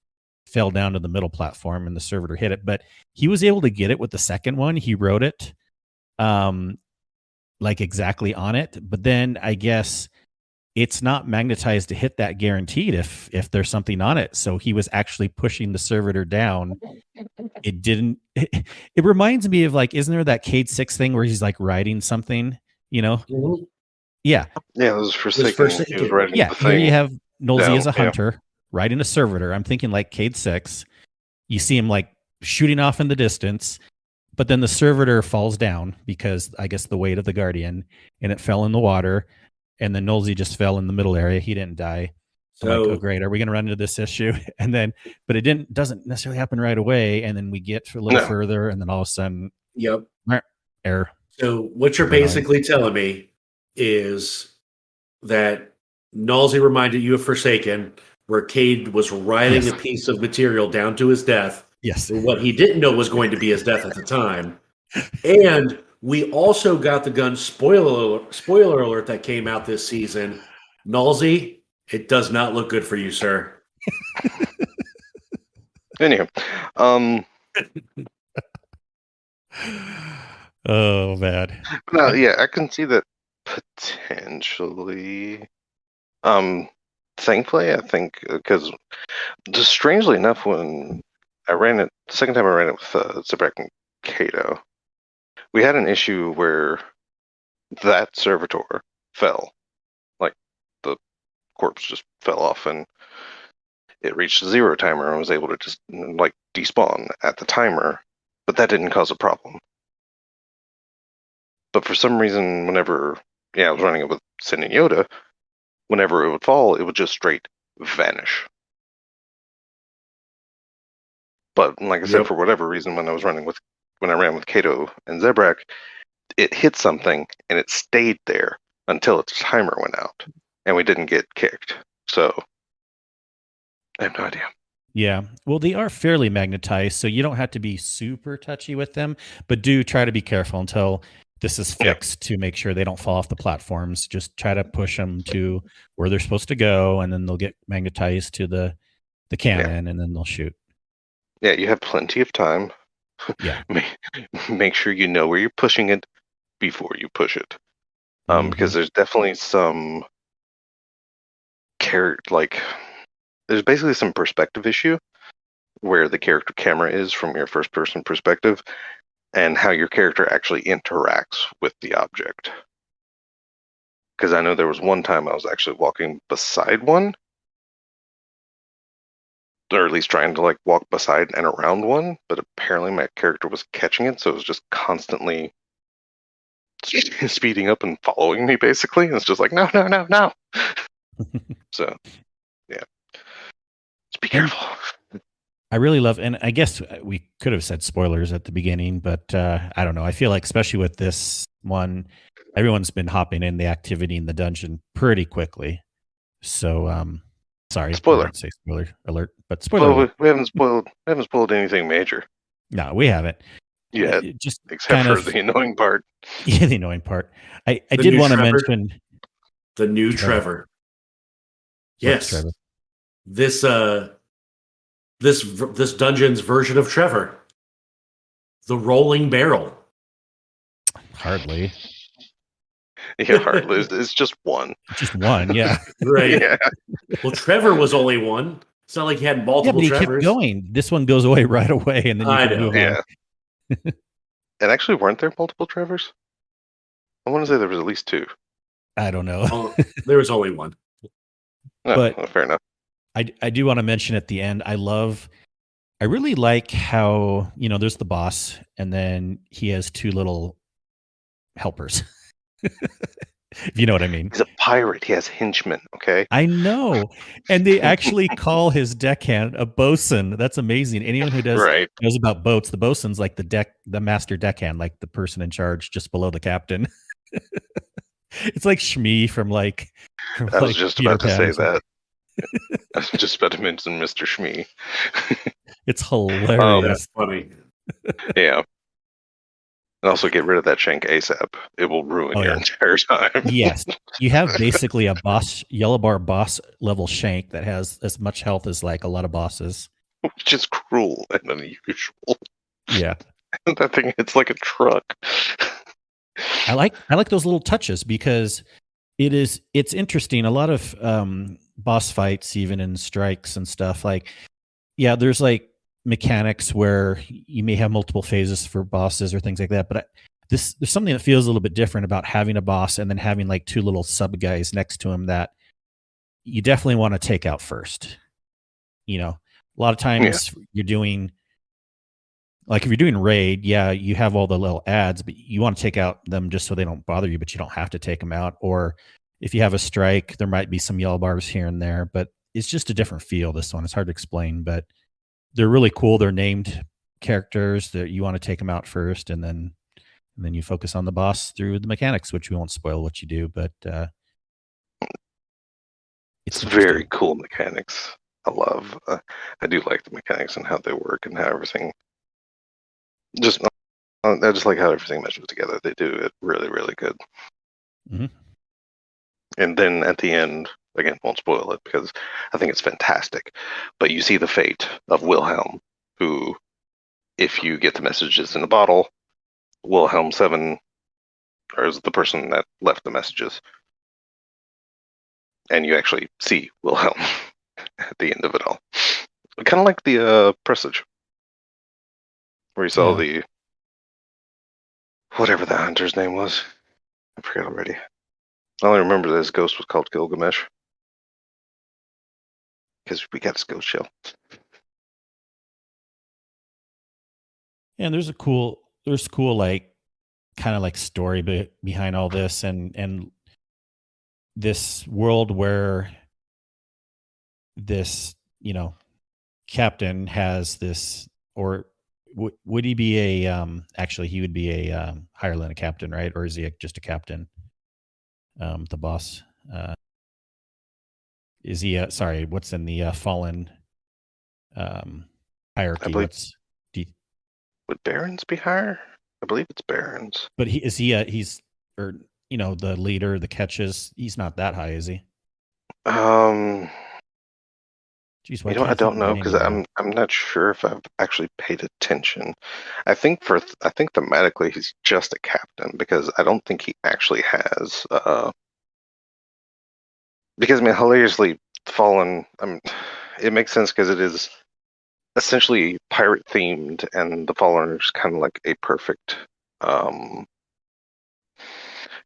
Speaker 1: fell down to the middle platform, and the servitor hit it. But he was able to get it with the second one. He rode it, like exactly on it. But then I guess it's not magnetized to hit that guaranteed if there's something on it. So he was actually pushing the servitor down. It didn't. It reminds me of like, isn't there that Cade 6 thing where he's like riding something? You know?
Speaker 3: Mm-hmm.
Speaker 1: Yeah.
Speaker 2: Yeah, it was Forsaken.
Speaker 3: Forsaken.
Speaker 2: He was riding
Speaker 1: Yeah.
Speaker 2: the
Speaker 1: Here
Speaker 2: thing.
Speaker 1: you have Nolsey
Speaker 2: down,
Speaker 1: as a hunter riding a servitor. I'm thinking like Cade 6. You see him like shooting off in the distance, but then the servitor falls down because I guess the weight of the Guardian, and it fell in the water. And then Nolsey just fell in the middle area. He didn't die. So I'm like, oh great, are we going to run into this issue? And then, but it doesn't necessarily happen right away. And then we get a little further, and then all of a sudden,
Speaker 3: yep,
Speaker 1: error.
Speaker 3: So what you're basically telling me is that Nolsey reminded you of Forsaken, where Cade was riding a piece of material down to his death.
Speaker 1: Yes.
Speaker 3: What he didn't know was going to be his death at the time. And we also got the gun spoiler alert that came out this season. Nolsey, it does not look good for you, sir.
Speaker 2: Anyhow,
Speaker 1: oh man.
Speaker 2: no, yeah, I can see that potentially. Thankfully, I think because just strangely enough, when I ran it the second time I ran it with Zabrak and Kato, we had an issue where that servitor fell, like the corpse just fell off, and it reached a 0 timer and was able to just like despawn at the timer, but that didn't cause a problem. But for some reason, whenever I was running it with Sin and Yoda, whenever it would fall, it would just straight vanish. But like I said, for whatever reason, when I ran with Kato and Zabrak, it hit something and it stayed there until its timer went out, and we didn't get kicked. So I have no idea.
Speaker 1: Yeah. Well, they are fairly magnetized, so you don't have to be super touchy with them, but do try to be careful until this is fixed to make sure they don't fall off the platforms. Just try to push them to where they're supposed to go, and then they'll get magnetized to the cannon, and then they'll shoot.
Speaker 2: Yeah, you have plenty of time.
Speaker 1: Yeah.
Speaker 2: Make sure you know where you're pushing it before you push it. Because there's definitely some there's basically some perspective issue where the character camera is from your first person perspective, and how your character actually interacts with the object. Because I know there was one time I was actually walking beside one, or at least trying to like walk beside and around one, but apparently my character was catching it, so it was just constantly speeding up and following me, basically. And it's just like, no. So, yeah. Just be careful.
Speaker 1: I really love, and I guess we could have said spoilers at the beginning, but I don't know. I feel like, especially with this one, everyone's been hopping in the activity in the dungeon pretty quickly. So, sorry,
Speaker 2: spoiler.
Speaker 1: I didn't say spoiler alert, but spoiler alert.
Speaker 2: We haven't spoiled anything major.
Speaker 1: No, we haven't.
Speaker 2: Yeah,
Speaker 1: just
Speaker 2: except for the annoying part.
Speaker 1: Yeah, the annoying part. I did want to mention
Speaker 3: the new Trevor. Yes,
Speaker 1: Trevor?
Speaker 3: This dungeon's version of Trevor, the rolling barrel.
Speaker 1: Hardly.
Speaker 2: Yeah, hardly. It's just one.
Speaker 1: Just one, yeah.
Speaker 3: Right.
Speaker 2: Yeah.
Speaker 3: Well, Trevor was only one. It's not like he had multiple
Speaker 1: Yeah, but he
Speaker 3: Trevors.
Speaker 1: kept going. This one goes away right away, and then you can move on.
Speaker 2: And actually, weren't there multiple Trevors? I want to say there was at least 2.
Speaker 1: I don't know.
Speaker 3: Oh, there was only one.
Speaker 2: No,
Speaker 1: but
Speaker 2: fair enough.
Speaker 1: I do want to mention at the end, I really like how, there's the boss, and then he has 2 little helpers. If you know what I mean.
Speaker 2: He's a pirate. He has henchmen. Okay.
Speaker 1: I know. And they actually call his deckhand a bosun. That's amazing. Anyone who
Speaker 2: Right.
Speaker 1: knows about boats, the bosun's like the master deckhand, like the person in charge just below the captain. It's like Shmi from
Speaker 2: I was just
Speaker 1: Peter
Speaker 2: about to
Speaker 1: Pan
Speaker 2: say
Speaker 1: or something.
Speaker 2: that. I was just about to mention Mr. Shmi.
Speaker 1: It's hilarious.
Speaker 3: That's funny.
Speaker 2: Yeah. And also get rid of that shank ASAP. It will ruin
Speaker 1: Oh,
Speaker 2: your
Speaker 1: yeah.
Speaker 2: entire time.
Speaker 1: Yes. You have basically a yellow bar boss level shank that has as much health as like a lot of bosses.
Speaker 2: Which is cruel and unusual.
Speaker 1: Yeah.
Speaker 2: That thing hits like a truck.
Speaker 1: I like those little touches because it's interesting. A lot of boss fights, even in strikes and stuff, like, yeah, there's like mechanics where you may have multiple phases for bosses or things like that. But there's something that feels a little bit different about having a boss and then having like two little sub guys next to him that you definitely want to take out first. You know, a lot of times you're doing, like if you're doing raid, yeah, you have all the little ads, but you want to take out them just so they don't bother you, but you don't have to take them out. Or if you have a strike, there might be some yellow bars here and there, but it's just a different feel. This one, it's hard to explain, but they're really cool. They're named characters that you want to take them out first, and then you focus on the boss through the mechanics, which we won't spoil what you do, but
Speaker 2: it's very cool mechanics. I do like the mechanics and how they work and how everything I just like how everything meshes together. They do it really, really good.
Speaker 1: Mm-hmm.
Speaker 2: And then at the end, again, won't spoil it because I think it's fantastic. But you see the fate of Wilhelm, who, if you get the messages in a bottle, Wilhelm 7 is the person that left the messages. And you actually see Wilhelm at the end of it all. Kind of like the Presage, where you saw the whatever the hunter's name was. I forget already. I only remember that his ghost was called Gilgamesh. Because we got his ghost shell.
Speaker 1: Yeah, and there's cool like kind of like story behind all this and this world where this, captain has this, or would he be actually he would be a higher than a captain, right? Or is he just a captain? The boss. Is he sorry, what's in the fallen hierarchy?
Speaker 2: Would barons be higher? I believe it's barons.
Speaker 1: But he's the leader, the catches, he's not that high, is he?
Speaker 2: Jeez, I don't know because I'm not sure if I've actually paid attention. I think thematically he's just a captain because I don't think he actually has. Because hilariously, Fallen. It makes sense because it is essentially pirate themed, and the Forerunner is kind of like a perfect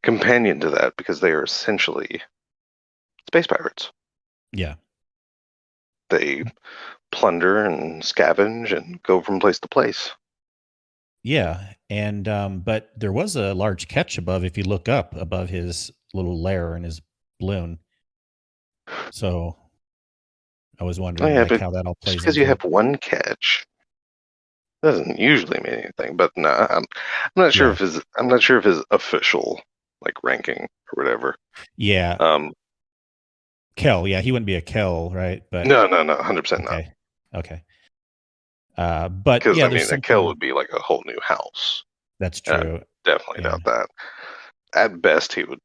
Speaker 2: companion to that because they are essentially space pirates.
Speaker 1: Yeah.
Speaker 2: They plunder and scavenge and go from place to place.
Speaker 1: Yeah, and but there was a large catch above. If you look up above his little lair and his balloon, so I was wondering how that all plays.
Speaker 2: Just because you have one catch doesn't usually mean anything. But no, I'm not sure if his official ranking or whatever.
Speaker 1: Yeah. Kel, yeah, he wouldn't be a Kel, right? But
Speaker 2: no, 100% not.
Speaker 1: Okay. But
Speaker 2: because a Kel would be like a whole new house.
Speaker 1: That's true.
Speaker 2: Definitely doubt that. At best, he would.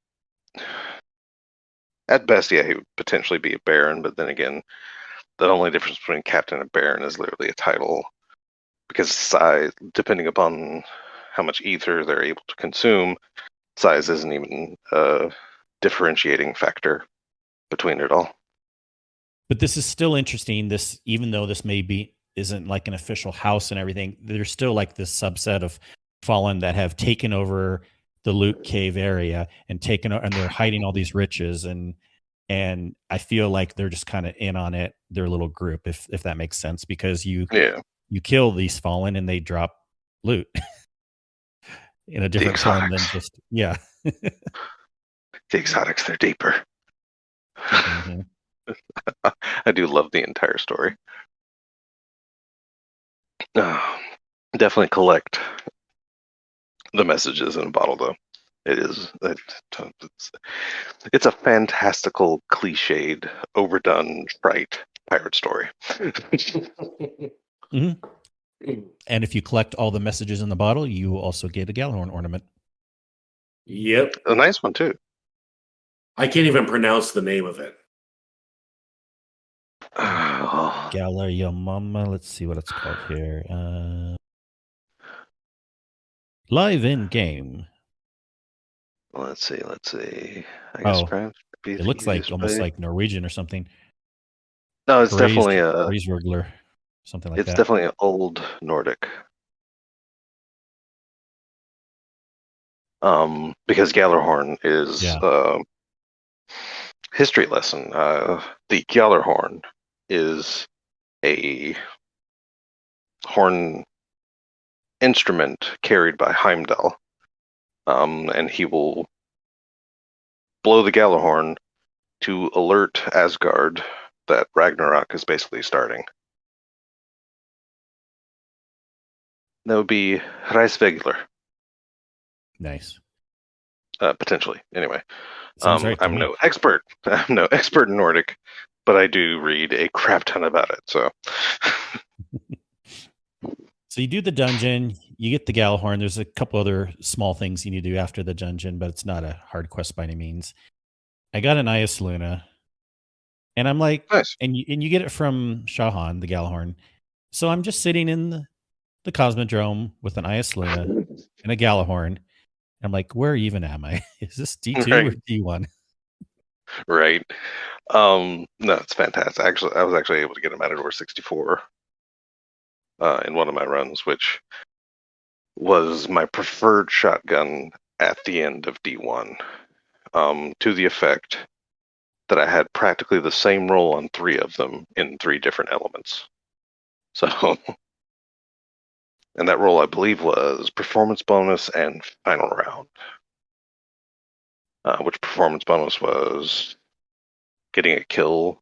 Speaker 2: At best, yeah, he would potentially be a baron. But then again, the only difference between captain and baron is literally a title, because size, depending upon how much ether they're able to consume, size isn't even a differentiating factor between it all.
Speaker 1: But this is still interesting. This, even though this isn't like an official house and everything, there's still like this subset of Fallen that have taken over the loot cave area and they're hiding all these riches, and I feel like they're just kind of in on it, their little group, if that makes sense, because you kill these Fallen and they drop loot in a different form than just
Speaker 2: The exotics, they're deeper.
Speaker 1: Mm-hmm.
Speaker 2: I do love the entire story. Definitely collect the messages in a bottle, though. It's a fantastical, cliched, overdone, trite pirate story.
Speaker 1: Mm-hmm. And if you collect all the messages in the bottle, you also get a Gjallarhorn ornament.
Speaker 3: Yep.
Speaker 2: A nice one, too.
Speaker 3: I can't even pronounce the name of it.
Speaker 1: Galar Yamama. Let's see what it's called here. Live in game.
Speaker 2: Let's see. I guess perhaps
Speaker 1: it looks like almost like Norwegian or something.
Speaker 2: No, it's definitely
Speaker 1: Reisrugler, something like that.
Speaker 2: It's definitely an old Nordic. Because Gjallarhorn is history lesson. The Gjallarhorn is a horn instrument carried by Heimdall, and he will blow the Gjallarhorn to alert Asgard that Ragnarok is basically starting. That would be Reisvegler.
Speaker 1: Nice.
Speaker 2: Potentially, anyway.
Speaker 1: Right
Speaker 2: I'm no expert. I'm no expert in Nordic, but I do read a crap ton about it. So,
Speaker 1: so you do the dungeon, you get the Gjallarhorn. There's a couple other small things you need to do after the dungeon, but it's not a hard quest by any means. I got an Ias Luna, and I'm like,
Speaker 2: nice.
Speaker 1: And you get it from Shahan, the Gjallarhorn. So I'm just sitting in the Cosmodrome with an Ias Luna and a Gjallarhorn. I'm like, where even am I? Is this D2 or D1?
Speaker 2: Right. No, it's fantastic. Actually, I was actually able to get a Matador 64 in one of my runs, which was my preferred shotgun at the end of D1, to the effect that I had practically the same roll on 3 of them in 3 different elements. So, and that roll, I believe, was performance bonus and final round. Which performance bonus was getting a kill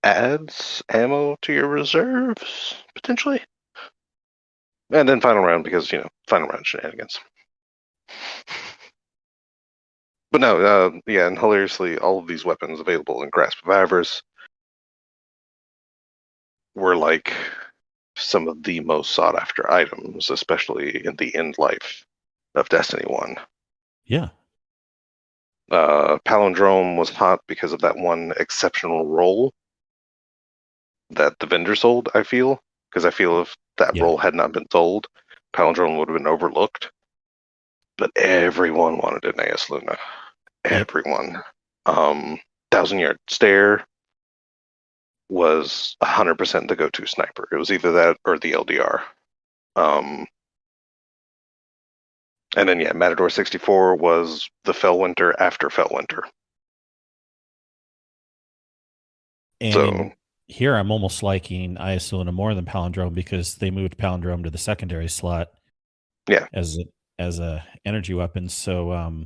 Speaker 2: adds ammo to your reserves, potentially. And then final round, because, final round shenanigans. But no, and hilariously, all of these weapons available in Grasp of Avarice were like some of the most sought after items, especially in the end life of Destiny 1.
Speaker 1: Yeah.
Speaker 2: Palindrome was hot because of that one exceptional roll that the vendor sold, I feel. Because I feel if that roll had not been sold, Palindrome would have been overlooked. But everyone wanted an Ias Luna. Everyone. 1,000-yard stare was 100% the go-to sniper. It was either that or the LDR. And then, Matador 64 was the Fellwinter after Fellwinter.
Speaker 1: And here I'm almost liking Ias Luna more than Palindrome because they moved Palindrome to the secondary slot.
Speaker 2: Yeah.
Speaker 1: As a energy weapon. So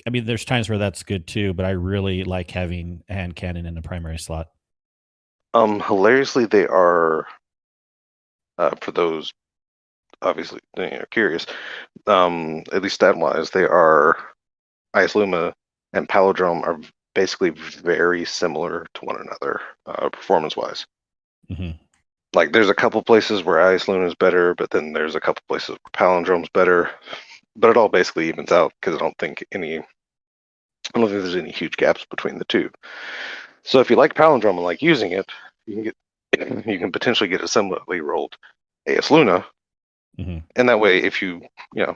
Speaker 1: there's times where that's good too, but I really like having a hand cannon in the primary slot.
Speaker 2: Hilariously, they are, for those obviously curious, at least stat-wise, they are, Ias Luna and Palindrome are basically very similar to one another, performance-wise.
Speaker 1: Mm-hmm.
Speaker 2: Like, there's a couple places where Ias Luna is better, but then there's a couple places where Palindrome's better. But it all basically evens out because I don't think there's any huge gaps between the two. So if you like Palindrome and like using it, you can potentially get a similarly rolled Ias Luna.
Speaker 1: Mm-hmm.
Speaker 2: And that way, if you want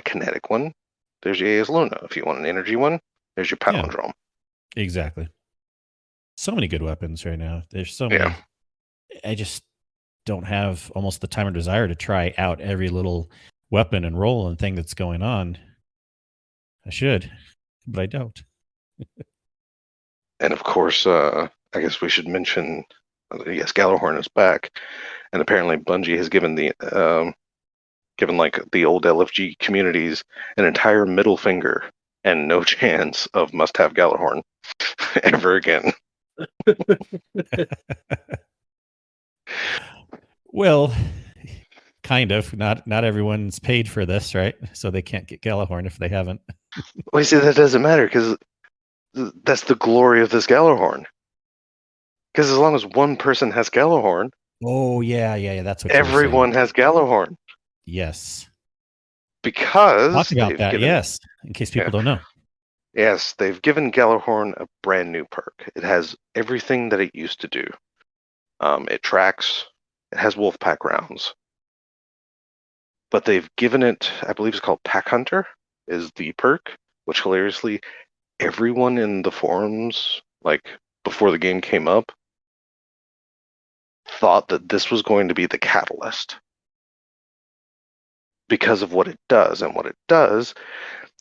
Speaker 2: a kinetic one, there's your Ias Luna. If you want an energy one, there's your Palindrome.
Speaker 1: Yeah, exactly. So many good weapons right now. There's so many. I just don't have almost the time or desire to try out every little weapon and roll and thing that's going on. I should, but I don't.
Speaker 2: And of course, I guess we should mention, yes, Gjallarhorn is back, and apparently Bungie has given the given like the old LFG communities an entire middle finger and no chance of must-have Gjallarhorn ever again.
Speaker 1: Well, kind of. Not everyone's paid for this, right? So they can't get Gjallarhorn if they haven't.
Speaker 2: Well, you see, that doesn't matter because that's the glory of this Gjallarhorn. Because as long as one person has Gjallarhorn,
Speaker 1: Oh yeah. That's what you were saying.
Speaker 2: everyone has Gjallarhorn.
Speaker 1: Yes.
Speaker 2: Because
Speaker 1: Talk about
Speaker 2: they've
Speaker 1: that.
Speaker 2: given,
Speaker 1: Yes, in case people don't know.
Speaker 2: yes, they've given Gjallarhorn a brand new perk. It has everything that it used to do. It tracks. It has wolf pack rounds. But they've given it, I believe it's called Pack Hunter, is the perk, which hilariously, everyone in the forums, like before the game came up, thought that this was going to be the catalyst because of what it does. And what it does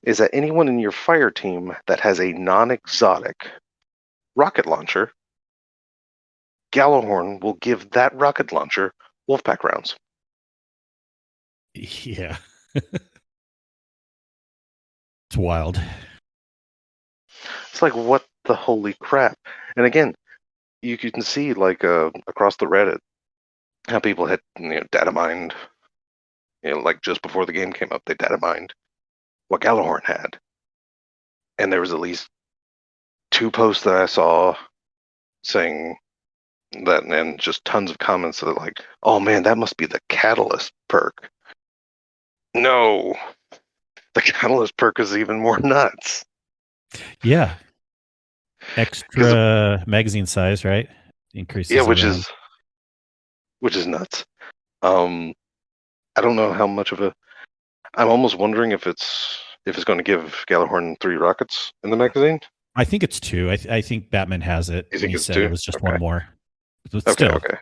Speaker 2: is that anyone in your fire team that has a non-exotic rocket launcher, Gjallarhorn will give that rocket launcher Wolfpack rounds.
Speaker 1: Yeah. It's wild.
Speaker 2: It's like, what the holy crap? And again, you can see like across the Reddit how people had data mined, like just before the game came up, they data mined what Gjallarhorn had, and there was at least 2 posts that I saw saying that, and just tons of comments that are like, "Oh man, that must be the catalyst perk." No, the catalyst perk is even more nuts.
Speaker 1: Yeah. Extra magazine size, right? Increases.
Speaker 2: Yeah,
Speaker 1: around.
Speaker 2: which is nuts. I don't know how much of a. I'm almost wondering if it's going to give Gjallarhorn 3 rockets in the magazine.
Speaker 1: I think it's 2. I think Batman has it.
Speaker 2: You think
Speaker 1: He
Speaker 2: it's
Speaker 1: said
Speaker 2: 2?
Speaker 1: it was just
Speaker 2: Okay.
Speaker 1: one more. But
Speaker 2: Okay,
Speaker 1: still.
Speaker 2: okay.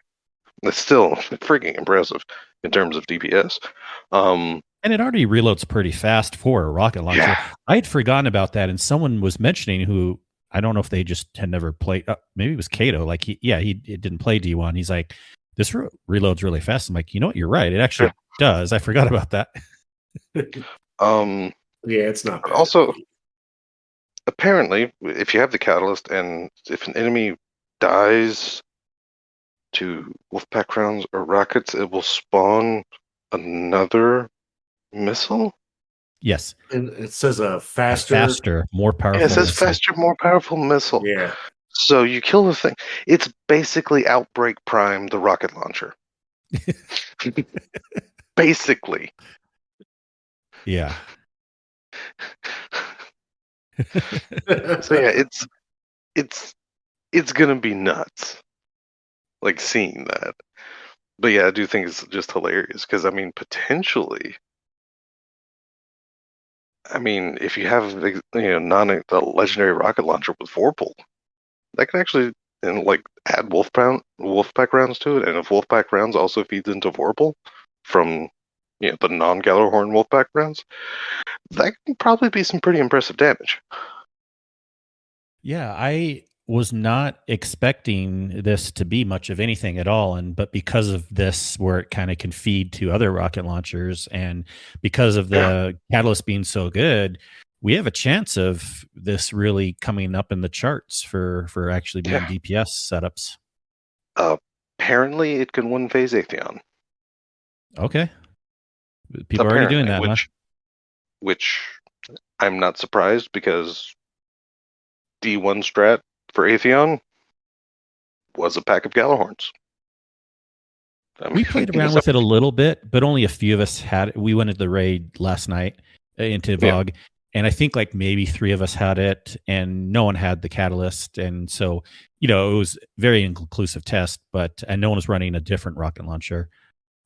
Speaker 2: That's still freaking impressive in terms of DPS.
Speaker 1: And it already reloads pretty fast for a rocket launcher.
Speaker 2: Yeah.
Speaker 1: I had forgotten about that, and someone was mentioning who I don't know if they just had never played. Maybe it was Kato. Like he didn't play D1. He's like, this reloads really fast. I'm like, you know what? You're right. It actually does. I forgot about that.
Speaker 3: Yeah, it's not bad.
Speaker 2: Also, apparently, if you have the catalyst and if an enemy dies to Wolfpack rounds or rockets, it will spawn another missile.
Speaker 1: Yes.
Speaker 3: And it says a faster,
Speaker 1: more powerful.
Speaker 2: Yeah, it says
Speaker 1: missile.
Speaker 2: faster, more powerful missile.
Speaker 3: Yeah.
Speaker 2: So you kill the thing. It's basically Outbreak Prime, the rocket launcher. Basically.
Speaker 1: Yeah.
Speaker 2: So yeah, it's gonna be nuts. Like seeing that. But yeah, I do think it's just hilarious because I mean, potentially, if you have the legendary rocket launcher with Vorpal, that can actually add Wolfpack rounds to it, and if Wolfpack rounds also feeds into Vorpal from the non-Gjallarhorn Wolfpack rounds, that can probably be some pretty impressive damage.
Speaker 1: Yeah, I was not expecting this to be much of anything at all, but because of this, where it kind of can feed to other rocket launchers, and because of the catalyst being so good, we have a chance of this really coming up in the charts for actually being DPS setups.
Speaker 2: Apparently, it can one phase Atheon.
Speaker 1: Okay, people are already doing that,
Speaker 2: which I'm not surprised because D1 strat for Atheon was a pack of Gjallarhorns.
Speaker 1: We played around with it a little bit, but only a few of us had it. We went into the raid last night into VOG, and I think like maybe 3 of us had it, and no one had the catalyst. And so, it was very inconclusive test, and no one was running a different rocket launcher.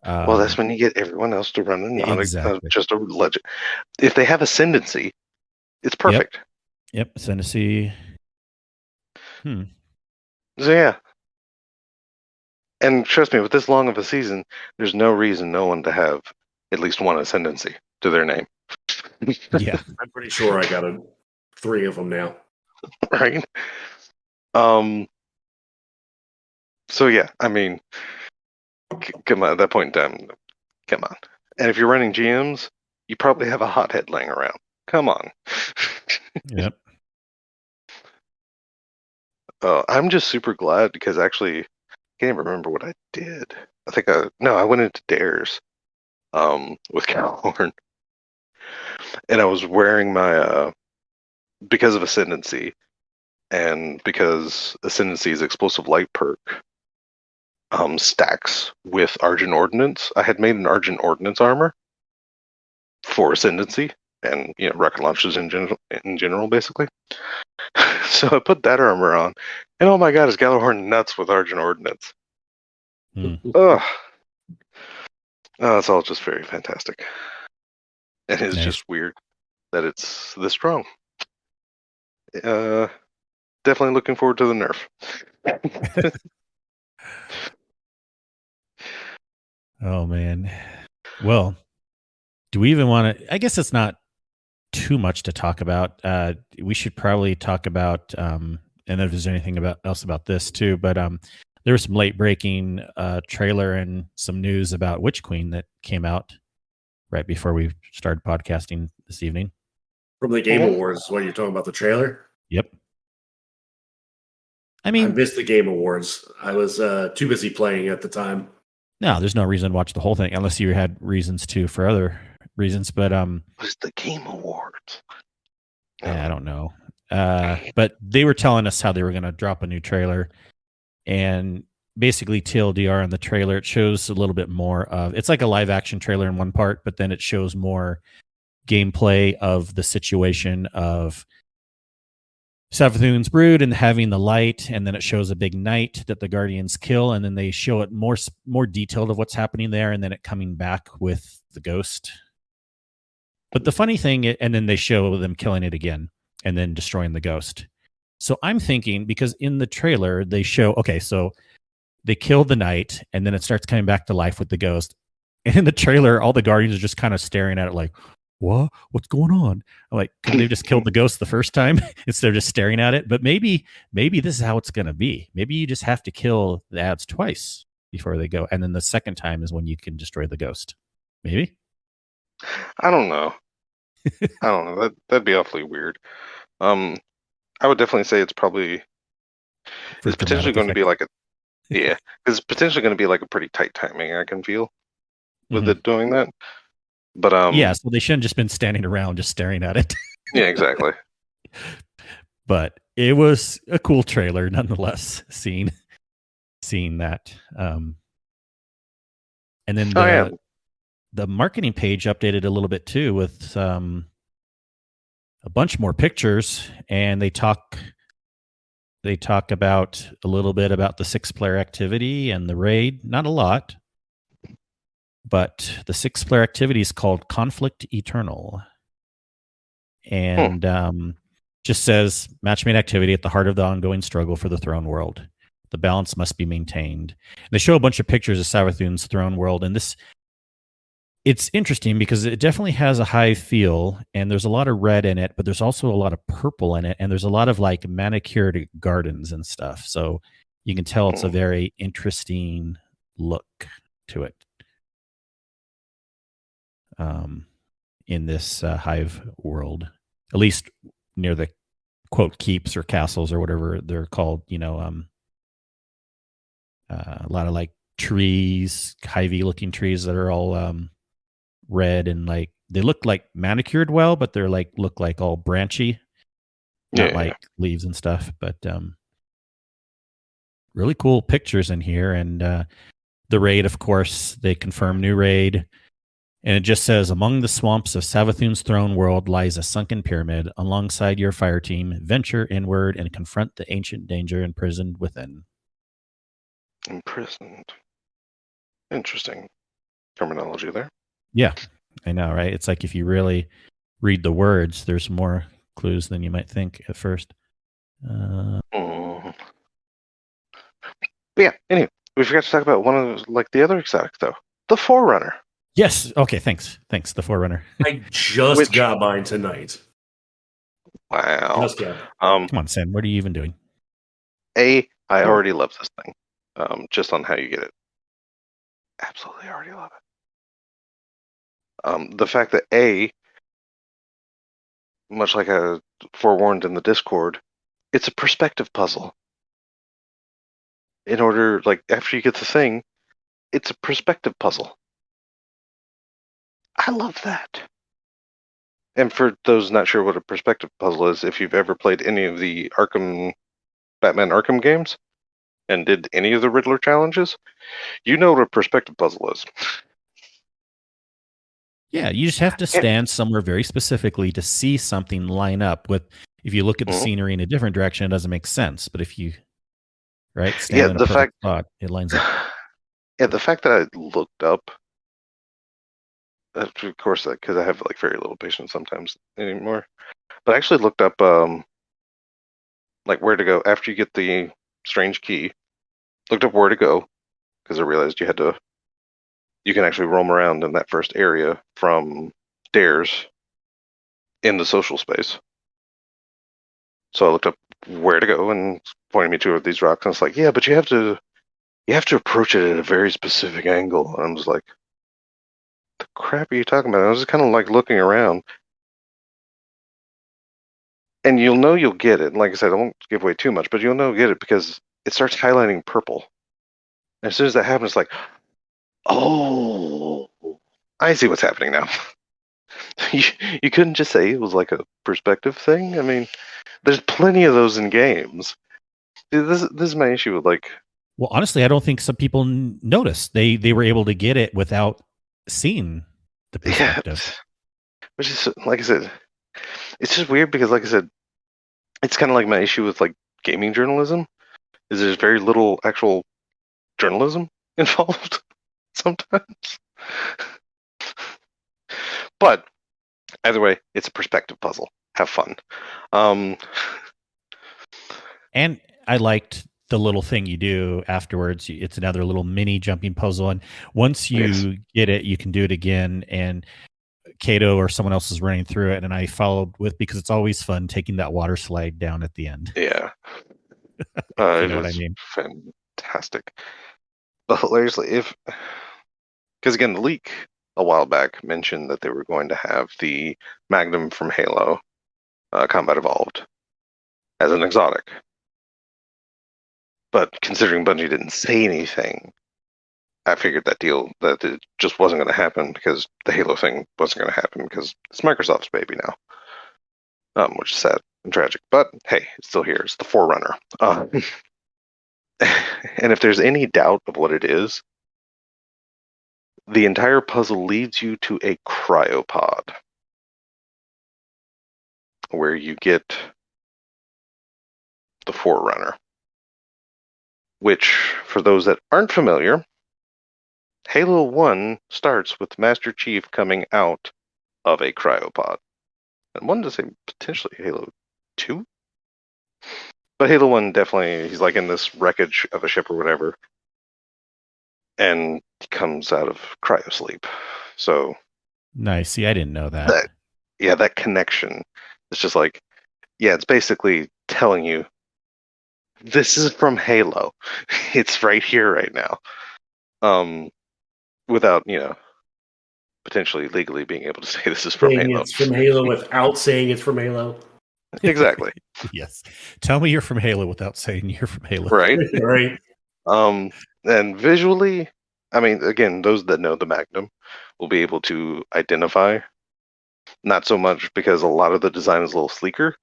Speaker 2: Well, that's when you get everyone else to run just a legend. If they have Ascendancy, it's perfect.
Speaker 1: Yep, Ascendancy.
Speaker 2: So yeah. And trust me, with this long of a season, there's no reason no one to have at least one Ascendancy to their name.
Speaker 1: Yeah.
Speaker 3: I'm pretty sure I got 3 of them now.
Speaker 2: Right? So yeah, come on, at that point in time, come on. And if you're running GMs, you probably have a hothead laying around. Come on.
Speaker 1: Yep.
Speaker 2: I'm just super glad because actually, I can't even remember what I did. I think I went into Dares with Calhorn, and I was wearing my because of Ascendancy, and because Ascendancy's explosive light perk stacks with Argent Ordnance. I had made an Argent Ordnance armor for Ascendancy, and rocket launchers in general, basically. So I put that armor on, and oh my god, is Gallahorn nuts with Argent Ordnance? Ugh. Oh, it's all just very fantastic. And it's just weird that it's this strong. Definitely looking forward to the nerf.
Speaker 1: Oh man. Well, do we even want to? I guess it's not too much to talk about. We should probably talk about, and if there's anything else about this too. But there was some late breaking trailer and some news about Witch Queen that came out right before we started podcasting this evening.
Speaker 3: From the Game Awards, what you're talking about, the trailer?
Speaker 1: Yep. I mean,
Speaker 3: I missed the Game Awards. I was too busy playing at the time.
Speaker 1: No, there's no reason to watch the whole thing unless you had reasons to for other reasons. But
Speaker 2: what's the Game Awards?
Speaker 1: I don't know. But they were telling us how they were going to drop a new trailer, and basically TLDR on the trailer, it shows a little bit more of. It's like a live action trailer in one part, but then it shows more gameplay of the situation of Savathun's brood and having the light, and then it shows a big knight that the Guardians kill, and then they show it more detailed of what's happening there, and then it coming back with the ghost. But the funny thing, and then they show them killing it again and then destroying the ghost. So I'm thinking, because in the trailer they show, okay, so they kill the knight, and then it starts coming back to life with the ghost. And in the trailer, all the Guardians are just kind of staring at it like, what? What's going on? I'm like, could they just killed the ghost the first time instead of just staring at it? But maybe this is how it's going to be. Maybe you just have to kill the ads twice before they go, and then the second time is when you can destroy the ghost. Maybe.
Speaker 2: I don't know. That'd be awfully weird. I would definitely say it's probably it's potentially going to be like it's potentially going to be like a pretty tight timing. I can feel with it doing that. But
Speaker 1: so they shouldn't just been standing around just staring at it.
Speaker 2: Yeah, exactly.
Speaker 1: But it was a cool trailer nonetheless, seeing that. And then the marketing page updated a little bit too with a bunch more pictures, and they talk about a little bit about the 6-player activity and the raid. Not a lot. But the 6-player activity is called Conflict Eternal. And just says, match-made activity at the heart of the ongoing struggle for the throne world. The balance must be maintained. And they show a bunch of pictures of Savathun's throne world. And it's interesting because it definitely has a high feel. And there's a lot of red in it, but there's also a lot of purple in it. And there's a lot of like manicured gardens and stuff. So you can tell it's a very interesting look to it. In this hive world, at least near the quote keeps or castles or whatever they're called, a lot of like trees, hivey looking trees that are all red, and like they look like manicured well, but they're like look like all branchy, not like leaves and stuff. But really cool pictures in here. And the raid, of course, they confirm new raid. And it just says, among the swamps of Savathun's throne world lies a sunken pyramid. Alongside your fire team, venture inward and confront the ancient danger imprisoned within.
Speaker 2: Imprisoned. Interesting terminology there.
Speaker 1: Yeah, I know, right? It's like if you really read the words, there's more clues than you might think at first.
Speaker 2: Yeah, anyway, we forgot to talk about one of the other exotics, though. The Forerunner.
Speaker 1: Yes. Okay. Thanks. The Forerunner.
Speaker 3: I just got mine tonight.
Speaker 2: Wow.
Speaker 3: Just got.
Speaker 1: Come on, Sam. What are you even doing?
Speaker 2: I already love this thing. Just on how you get it. Absolutely already love it. The fact that much like I forewarned in the Discord, it's a perspective puzzle. In order, like, after you get the thing, it's a perspective puzzle. I love that. And for those not sure what a perspective puzzle is, if you've ever played any of the Batman Arkham games and did any of the Riddler challenges, you know what a perspective puzzle is.
Speaker 1: Yeah, you just have to stand somewhere very specifically to see something line up with. If you look at the scenery in a different direction, it doesn't make sense. But if you stand in a perfect spot, it lines up.
Speaker 2: Yeah, the fact that I looked up, of course, because I have like very little patience sometimes anymore, but I actually looked up like where to go after you get the strange key. Looked up where to go because I realized you can actually roam around in that first area from stairs in the social space. So I looked up where to go and pointed me to these rocks, and it's like, yeah, but you have to approach it at a very specific angle. And I was like, the crap are you talking about? I was just kind of like looking around. And you'll know you'll get it. And like I said, I won't give away too much, but you'll know you'll get it because it starts highlighting purple. And as soon as that happens, it's like, oh, I see what's happening now. You couldn't just say it was like a perspective thing. I mean, there's plenty of those in games. This is my issue with like.
Speaker 1: Well, honestly, I don't think some people noticed. They were able to get it without seeing the perspective.
Speaker 2: Yeah, which is, like I said, it's just weird because, like I said, it's kind of like my issue with like gaming journalism. Is there's very little actual journalism involved sometimes. But either way, it's a perspective puzzle. Have fun.
Speaker 1: And I liked the little thing you do afterwards. It's another little mini jumping puzzle. And once you get it, you can do it again. And Kato or someone else is running through it. And I followed with, because it's always fun taking that water slide down at the end.
Speaker 2: Yeah.
Speaker 1: You know what I mean?
Speaker 2: Fantastic. But hilariously, because again, the leak a while back mentioned that they were going to have the Magnum from Halo Combat Evolved as an exotic. But considering Bungie didn't say anything, I figured that it just wasn't going to happen because the Halo thing wasn't going to happen because it's Microsoft's baby now, which is sad and tragic. But hey, it's still here. It's the Forerunner. And if there's any doubt of what it is, the entire puzzle leads you to a cryopod where you get the Forerunner. Which, for those that aren't familiar, Halo 1 starts with Master Chief coming out of a cryopod. And one to say potentially Halo 2? But Halo 1 definitely, he's like in this wreckage of a ship or whatever. And he comes out of cryosleep. So.
Speaker 1: Nice. See, I didn't know that.
Speaker 2: That connection. It's just like, it's basically telling you, this is from Halo. It's right here, right now. Without, potentially legally being able to say this is from Halo.
Speaker 3: It's from Halo without saying it's from Halo.
Speaker 2: Exactly.
Speaker 1: Yes. Tell me you're from Halo without saying you're from Halo.
Speaker 2: Right.
Speaker 3: Right.
Speaker 2: And visually, I mean, again, those that know the Magnum will be able to identify. Not so much because a lot of the design is a little sleeker,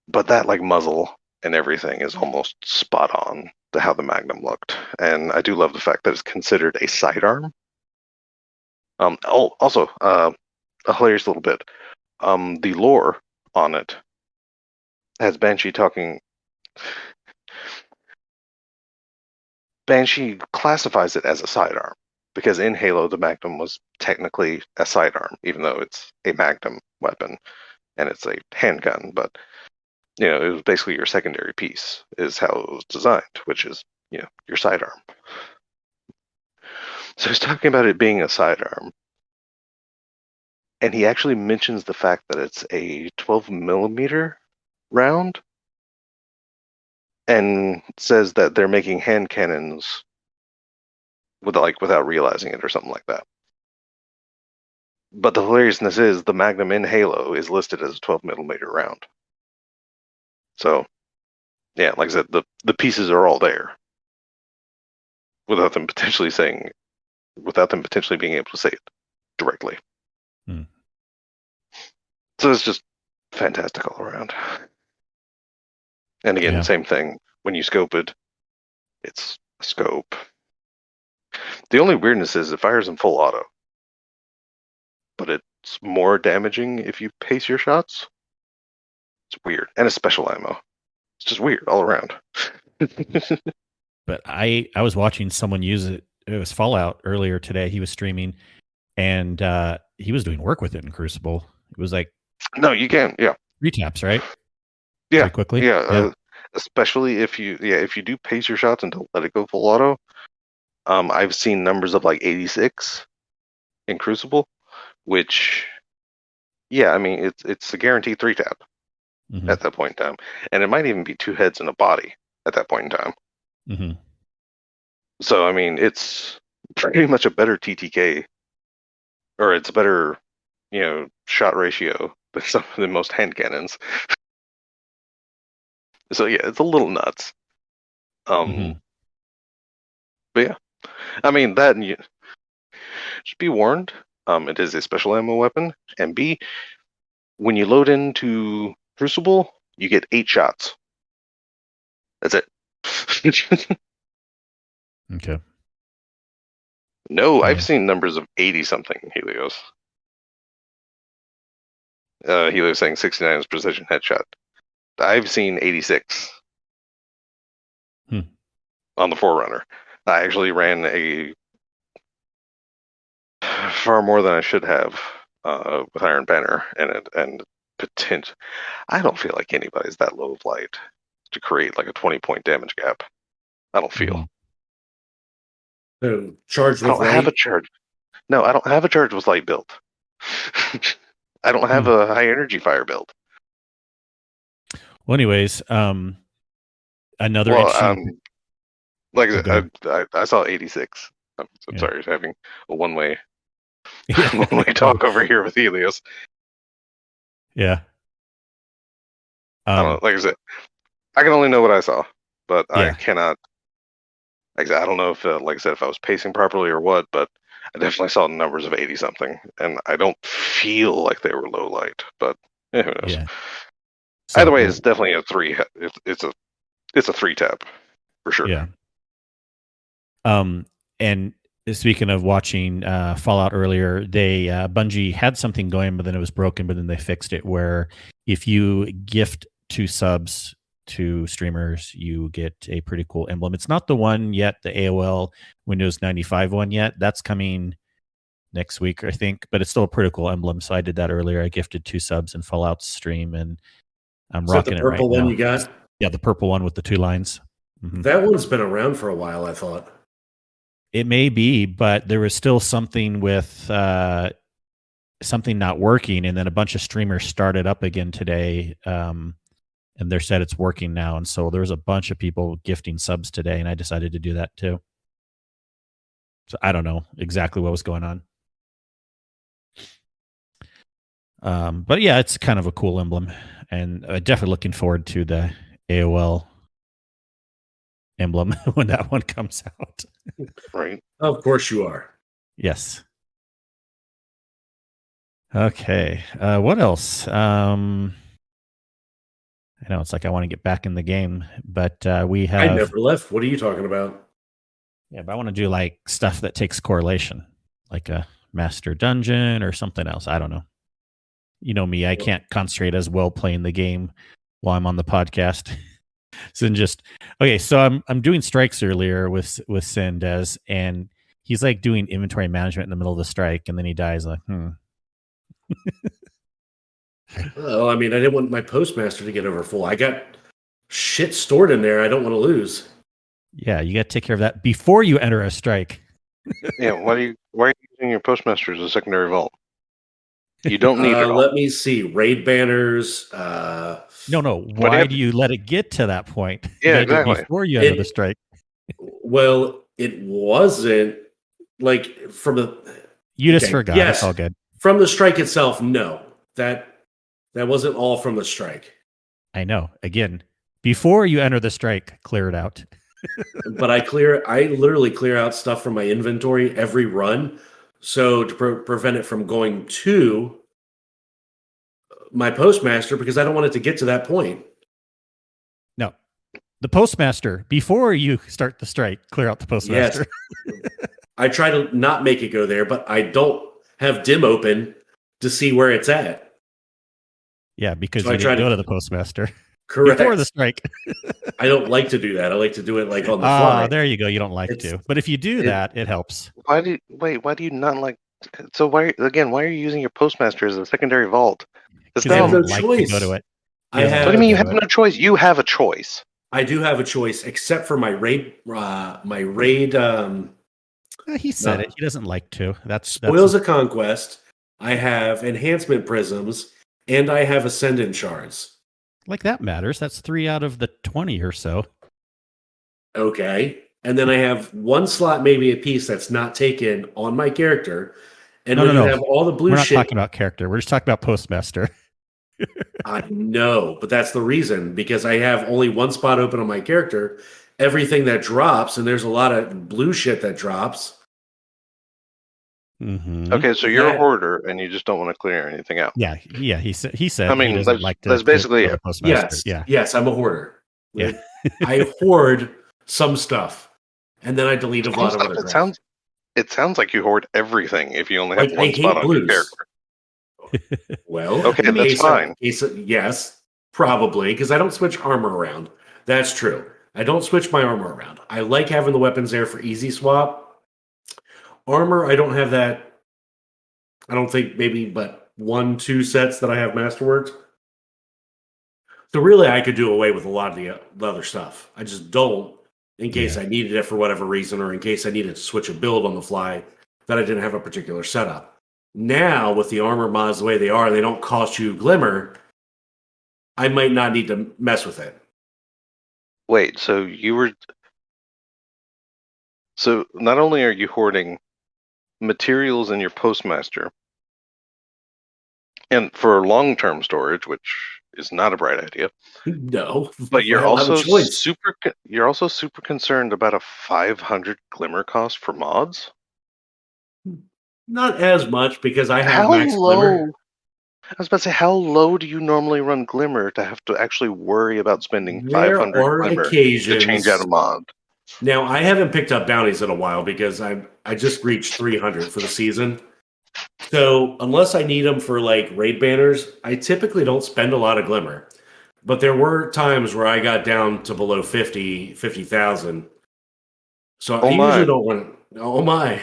Speaker 2: but that like muzzle and everything is almost spot on to how the Magnum looked. And I do love the fact that it's considered a sidearm. Also, a hilarious little bit. The lore on it has Banshee talking. Banshee classifies it as a sidearm because in Halo, the Magnum was technically a sidearm, even though it's a Magnum weapon and it's a handgun. But it was basically your secondary piece is how it was designed, which is your sidearm. So he's talking about it being a sidearm. And he actually mentions the fact that it's a 12 millimeter round and says that they're making hand cannons without realizing it or something like that. But the hilariousness is the Magnum in Halo is listed as a 12mm round. So, yeah, like I said, the pieces are all there without them potentially being able to say it directly. So it's just fantastic all around. And again, same thing. When you scope it, it's a scope. The only weirdness is it fires in full auto. But it's more damaging if you pace your shots. It's weird. And it's special ammo. It's just weird all around.
Speaker 1: But I was watching someone use it. It was Fallout earlier today. He was streaming, and he was doing work with it in Crucible. It was like...
Speaker 2: No, you can. Yeah.
Speaker 1: 3 taps, right?
Speaker 2: Yeah.
Speaker 1: Pretty quickly.
Speaker 2: Yeah. Especially if you do pace your shots and don't let it go full auto. I've seen numbers of like 86 in Crucible, which, yeah, I mean, it's a guaranteed 3 tap at that point in time. And it might even be 2 heads and a body at that point in time. So, I mean, it's pretty much a better TTK, or it's a better, shot ratio than most hand cannons. So, yeah, it's a little nuts. But yeah, I mean, that, and just be warned, it is a special ammo weapon, and B, when you load into Crucible, you get 8 shots. That's it.
Speaker 1: Okay.
Speaker 2: No, I've seen numbers of 80-something Helios. Helios saying 69 is precision headshot. I've seen 86 on the Forerunner. I actually ran a far more than I should have with Iron Banner and potential. I don't feel like anybody's that low of light to create like a 20-point damage gap. I don't feel.
Speaker 3: Charged with light?
Speaker 2: Have a charge. No, I don't have a charge with light build. I don't have a high energy fire build.
Speaker 1: Well, anyways, another interesting...
Speaker 2: like I saw 86. I'm sorry, having a one-way talk over here with Helios.
Speaker 1: Yeah.
Speaker 2: I don't know, like I said, I can only know what I saw, but I cannot. Like I said, I don't know if, like I said, if I was pacing properly or what, but I definitely saw numbers of 80-something, and I don't feel like they were low light, but who knows?
Speaker 1: Yeah. So,
Speaker 2: either way, it's definitely a 3. It's a 3 tap for sure.
Speaker 1: Yeah. And speaking of watching Fallout earlier, they Bungie had something going, but then it was broken. But then they fixed it, where if you gift 2 subs to streamers, you get a pretty cool emblem. It's not the one yet, the AOL Windows 95 one yet. That's coming next week, I think. But it's still a pretty cool emblem. So I did that earlier. I gifted 2 subs in Fallout stream, and I'm rocking it right now.
Speaker 3: The purple one you got?
Speaker 1: Yeah, the purple one with the 2 lines.
Speaker 3: That one's been around for a while, I thought.
Speaker 1: It may be, but there was still something with something not working, and then a bunch of streamers started up again today, and they said it's working now. And so there was a bunch of people gifting subs today, and I decided to do that too. So I don't know exactly what was going on. But yeah, it's kind of a cool emblem, and definitely looking forward to the AOL emblem when that one comes out.
Speaker 2: Right.
Speaker 3: Of course you are.
Speaker 1: Yes. Okay. What else? I know it's like I want to get back in the game, but we have...
Speaker 3: I never left. What are you talking about?
Speaker 1: Yeah, but I want to do like stuff that takes correlation, like a master dungeon or something else. I don't know. You know me, I can't concentrate as well playing the game while I'm on the podcast. So I'm doing strikes earlier with Sindez, and he's like doing inventory management in the middle of the strike, and then he dies. Like,
Speaker 3: Well, I mean, I didn't want my postmaster to get over full. I got shit stored in there I don't want to lose.
Speaker 1: Yeah, you got to take care of that before you enter a strike.
Speaker 2: Yeah, why are you using your postmaster as a secondary vault? You don't need it all.
Speaker 3: Let me see. Raid banners.
Speaker 1: No. Why do you let it get to that point?
Speaker 2: Yeah, exactly.
Speaker 1: Before you enter the strike.
Speaker 3: Well, it wasn't like from the...
Speaker 1: You just forgot. Yes. It's all good.
Speaker 3: From the strike itself, no. That wasn't all from the strike.
Speaker 1: I know. Again, before you enter the strike, clear it out.
Speaker 3: But I literally clear out stuff from my inventory every run, so to prevent it from going to my postmaster, because I don't want it to get to that point.
Speaker 1: No, the postmaster, before you start the strike, clear out the postmaster.
Speaker 3: Yes. I try to not make it go there, but I don't have dim open to see where it's at.
Speaker 1: Yeah, because
Speaker 3: So
Speaker 1: you didn't go to the postmaster.
Speaker 3: Correct.
Speaker 1: Before the strike.
Speaker 3: I don't like to do that. I like to do it like on the
Speaker 1: Oh,
Speaker 3: fly.
Speaker 1: there you go. You don't like to. But if you do that, it helps.
Speaker 2: Why do you not like? So why are you using your postmaster as a secondary vault?
Speaker 1: Because I
Speaker 3: have no
Speaker 1: don't like
Speaker 3: choice.
Speaker 1: to go to it.
Speaker 3: I have.
Speaker 2: What do you mean you have no choice? You have a choice.
Speaker 3: I do have a choice, except for my raid.
Speaker 1: He said it. He doesn't like to. That's
Speaker 3: Spoils of Conquest. I have enhancement prisms, and I have ascendant shards.
Speaker 1: like that matters. That's 3 out of the 20 or so.
Speaker 3: Okay. And then I have one slot, maybe a piece that's not taken on my character. And
Speaker 1: No.
Speaker 3: have all the blue
Speaker 1: We're not
Speaker 3: shit.
Speaker 1: talking about character. We're just talking about postmaster.
Speaker 3: I know, but that's the reason, because I have only one spot open on my character. Everything that drops, and there's a lot of blue shit that drops.
Speaker 1: Mm-hmm.
Speaker 2: Okay, so you're a hoarder, and you just don't want to clear anything out.
Speaker 1: Yeah. He said.
Speaker 2: I mean,
Speaker 1: he doesn't like to.
Speaker 2: that's basically it.
Speaker 1: Postmaster.
Speaker 3: Yes, I'm a hoarder.
Speaker 1: Yeah.
Speaker 3: I hoard some stuff, and then I delete a lot of other crap.
Speaker 2: It sounds like you hoard everything if you only have
Speaker 3: Like,
Speaker 2: one spot on your
Speaker 3: blues.
Speaker 2: character.
Speaker 3: Well,
Speaker 2: Okay, that's fine.
Speaker 3: Yes, probably, because I don't switch armor around. That's true. I don't switch my armor around. I like having the weapons there for easy swap. Armor, I don't have that. I don't think maybe but 1-2 sets that I have Masterworks. So really, I could do away with a lot of the other stuff. I just don't, in case I needed it for whatever reason, or in case I needed to switch a build on the fly that I didn't have a particular setup. Now, with the armor mods the way they are, they don't cost you glimmer. I might not need to mess with it.
Speaker 2: Wait, so not only are you hoarding materials in your postmaster, and for long-term storage, which is not a bright idea.
Speaker 3: No,
Speaker 2: but you're also super concerned about a 500 glimmer cost for mods.
Speaker 3: Not as much, because I have
Speaker 2: How
Speaker 3: max glimmer.
Speaker 2: low? I was about to say, how low do you normally run glimmer to have to actually worry about spending 500 glimmer to change out a mod?
Speaker 3: Now, I haven't picked up bounties in a while, because I just reached 300 for the season. So unless I need them for like raid banners, I typically don't spend a lot of glimmer. But there were times where I got down to below 50,000. So I usually don't want to. Oh my.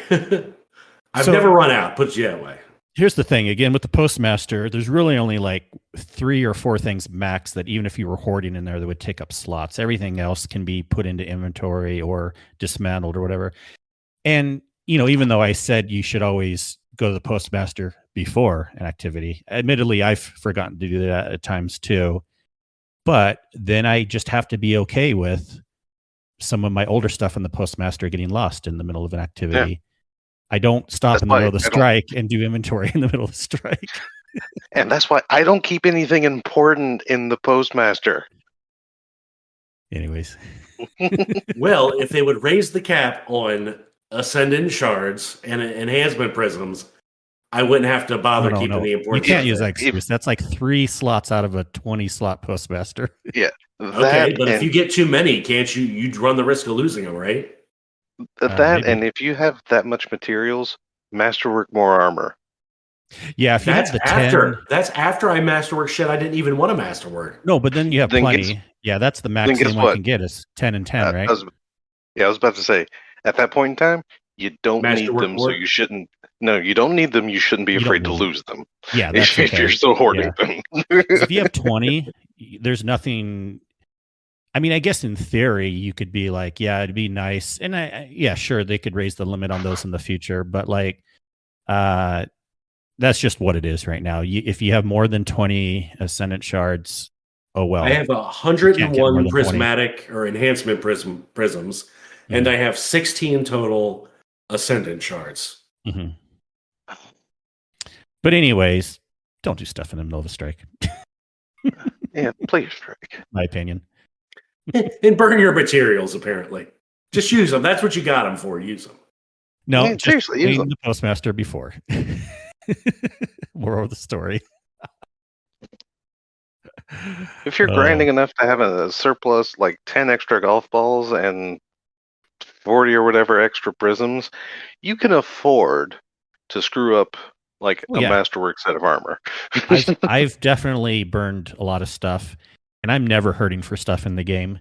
Speaker 3: I've never run out, put it that way.
Speaker 1: Here's the thing. Again, with the postmaster, there's really only like 3 or 4 things max that even if you were hoarding in there, that would take up slots. Everything else can be put into inventory or dismantled or whatever. And, even though I said you should always go to the postmaster before an activity, admittedly, I've forgotten to do that at times too. But then I just have to be okay with some of my older stuff in the postmaster getting lost in the middle of an activity. Yeah. I don't stop in the middle of the strike and do inventory in the middle of the strike.
Speaker 2: And that's why I don't keep anything important in the postmaster.
Speaker 1: Anyways.
Speaker 3: Well, if they would raise the cap on ascendant shards and enhancement prisms, I wouldn't have to bother keeping the important.
Speaker 1: You can't use that excuse. That's like 3 slots out of a 20 slot postmaster.
Speaker 2: Yeah.
Speaker 3: Okay, but if you get too many, can't you'd run the risk of losing them, right?
Speaker 2: And if you have that much materials, masterwork more armor.
Speaker 1: Yeah, if you have the 10.
Speaker 3: That's after I masterwork shit I didn't even want to masterwork.
Speaker 1: No, but then you have plenty. That's the maximum I can get is 10 and 10, right?
Speaker 2: I was about to say, at that point in time, you don't need them, so you shouldn't. No, you don't need them. You shouldn't be afraid to lose them.
Speaker 1: Yeah, that's
Speaker 2: if you're still hoarding them.
Speaker 1: If you have 20, there's nothing. I mean, I guess in theory, you could be like, yeah, it'd be nice. And sure, they could raise the limit on those in the future. But that's just what it is right now. If you have more than 20 Ascendant shards, oh well.
Speaker 3: I have 101 prismatic or enhancement prisms, and I have 16 total Ascendant shards.
Speaker 1: Mm-hmm. But anyways, don't do stuff in the middle of a strike.
Speaker 2: Yeah, please, Drake.
Speaker 1: My opinion.
Speaker 3: And burn your materials, apparently. Just use them. That's what you got them for. Use them.
Speaker 1: No,
Speaker 2: I mean, seriously, use them.
Speaker 1: the postmaster before. Moral of the story.
Speaker 2: If you're grinding enough to have a surplus, like 10 extra golf balls and 40 or whatever extra prisms, you can afford to screw up like a masterwork set of armor.
Speaker 1: I've definitely burned a lot of stuff, and I'm never hurting for stuff in the game.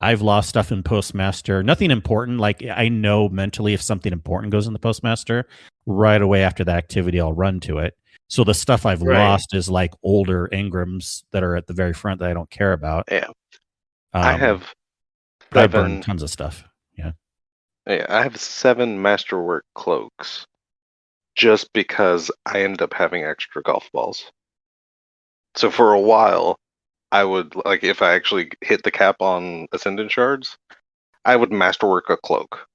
Speaker 1: I've lost stuff in postmaster. Nothing important. Like, I know mentally if something important goes in the postmaster, right away after that activity, I'll run to it. So the stuff I've lost is like older engrams that are at the very front that I don't care about.
Speaker 2: Yeah. I have
Speaker 1: I burned tons of stuff. Yeah.
Speaker 2: Yeah, I have 7 masterwork cloaks just because I end up having extra golf balls. So for a while, I would, like, if I actually hit the cap on Ascendant Shards, I would masterwork a cloak.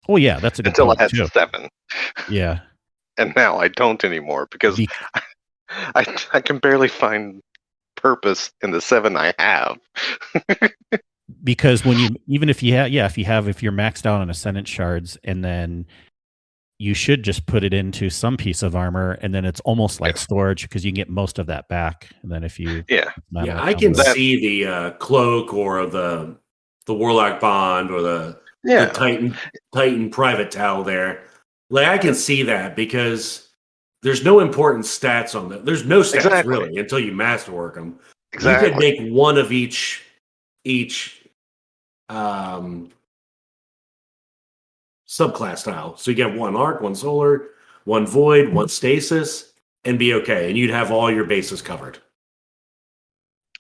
Speaker 1: Oh, yeah, that's a good
Speaker 2: until
Speaker 1: point,
Speaker 2: I had
Speaker 1: too.
Speaker 2: 7.
Speaker 1: Yeah.
Speaker 2: And now I don't anymore because I can barely find purpose in the 7 I have.
Speaker 1: Because when you, even if you have, if you're maxed out on Ascendant Shards, and then you should just put it into some piece of armor, and then it's almost like storage because you can get most of that back. And then if you,
Speaker 3: I can see the cloak or the Warlock Bond or the Titan Private Towel there. Like, I can see that because there's no important stats on that. There's no stats really until you masterwork them. Exactly. You could make one of each subclass tile. So you get 1 arc, 1 solar, 1 void, 1 stasis, and be okay. And you'd have all your bases covered.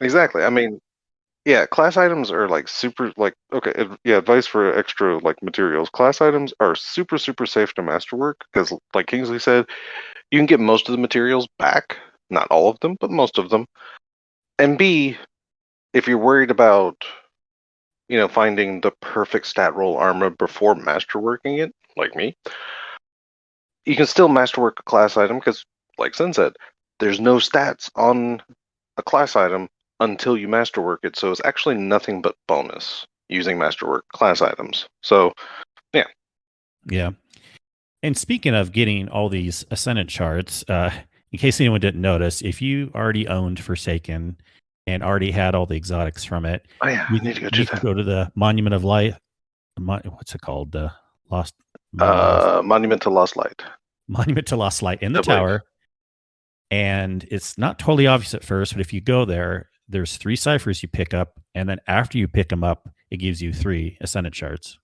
Speaker 2: Exactly. I mean, yeah, class items are like super, like, okay, advice for extra, like, materials. Class items are super, super safe to masterwork because, like Kingsley said, you can get most of the materials back. Not all of them, but most of them. And B, if you're worried about, finding the perfect stat roll armor before masterworking it, like me, you can still masterwork a class item because, like Sin said, there's no stats on a class item until you masterwork it, so it's actually nothing but bonus using masterwork class items. So, yeah.
Speaker 1: Yeah. And speaking of getting all these Ascendant Shards, in case anyone didn't notice, if you already owned Forsaken and already had all the exotics from it,
Speaker 2: you need to go do that.
Speaker 1: Go to the Monument of Light. What's it called? The Lost
Speaker 2: Monument to Lost Light.
Speaker 1: Monument to Lost Light in the tower. And it's not totally obvious at first, but if you go there, there's 3 ciphers you pick up, and then after you pick them up, it gives you 3 Ascendant Shards.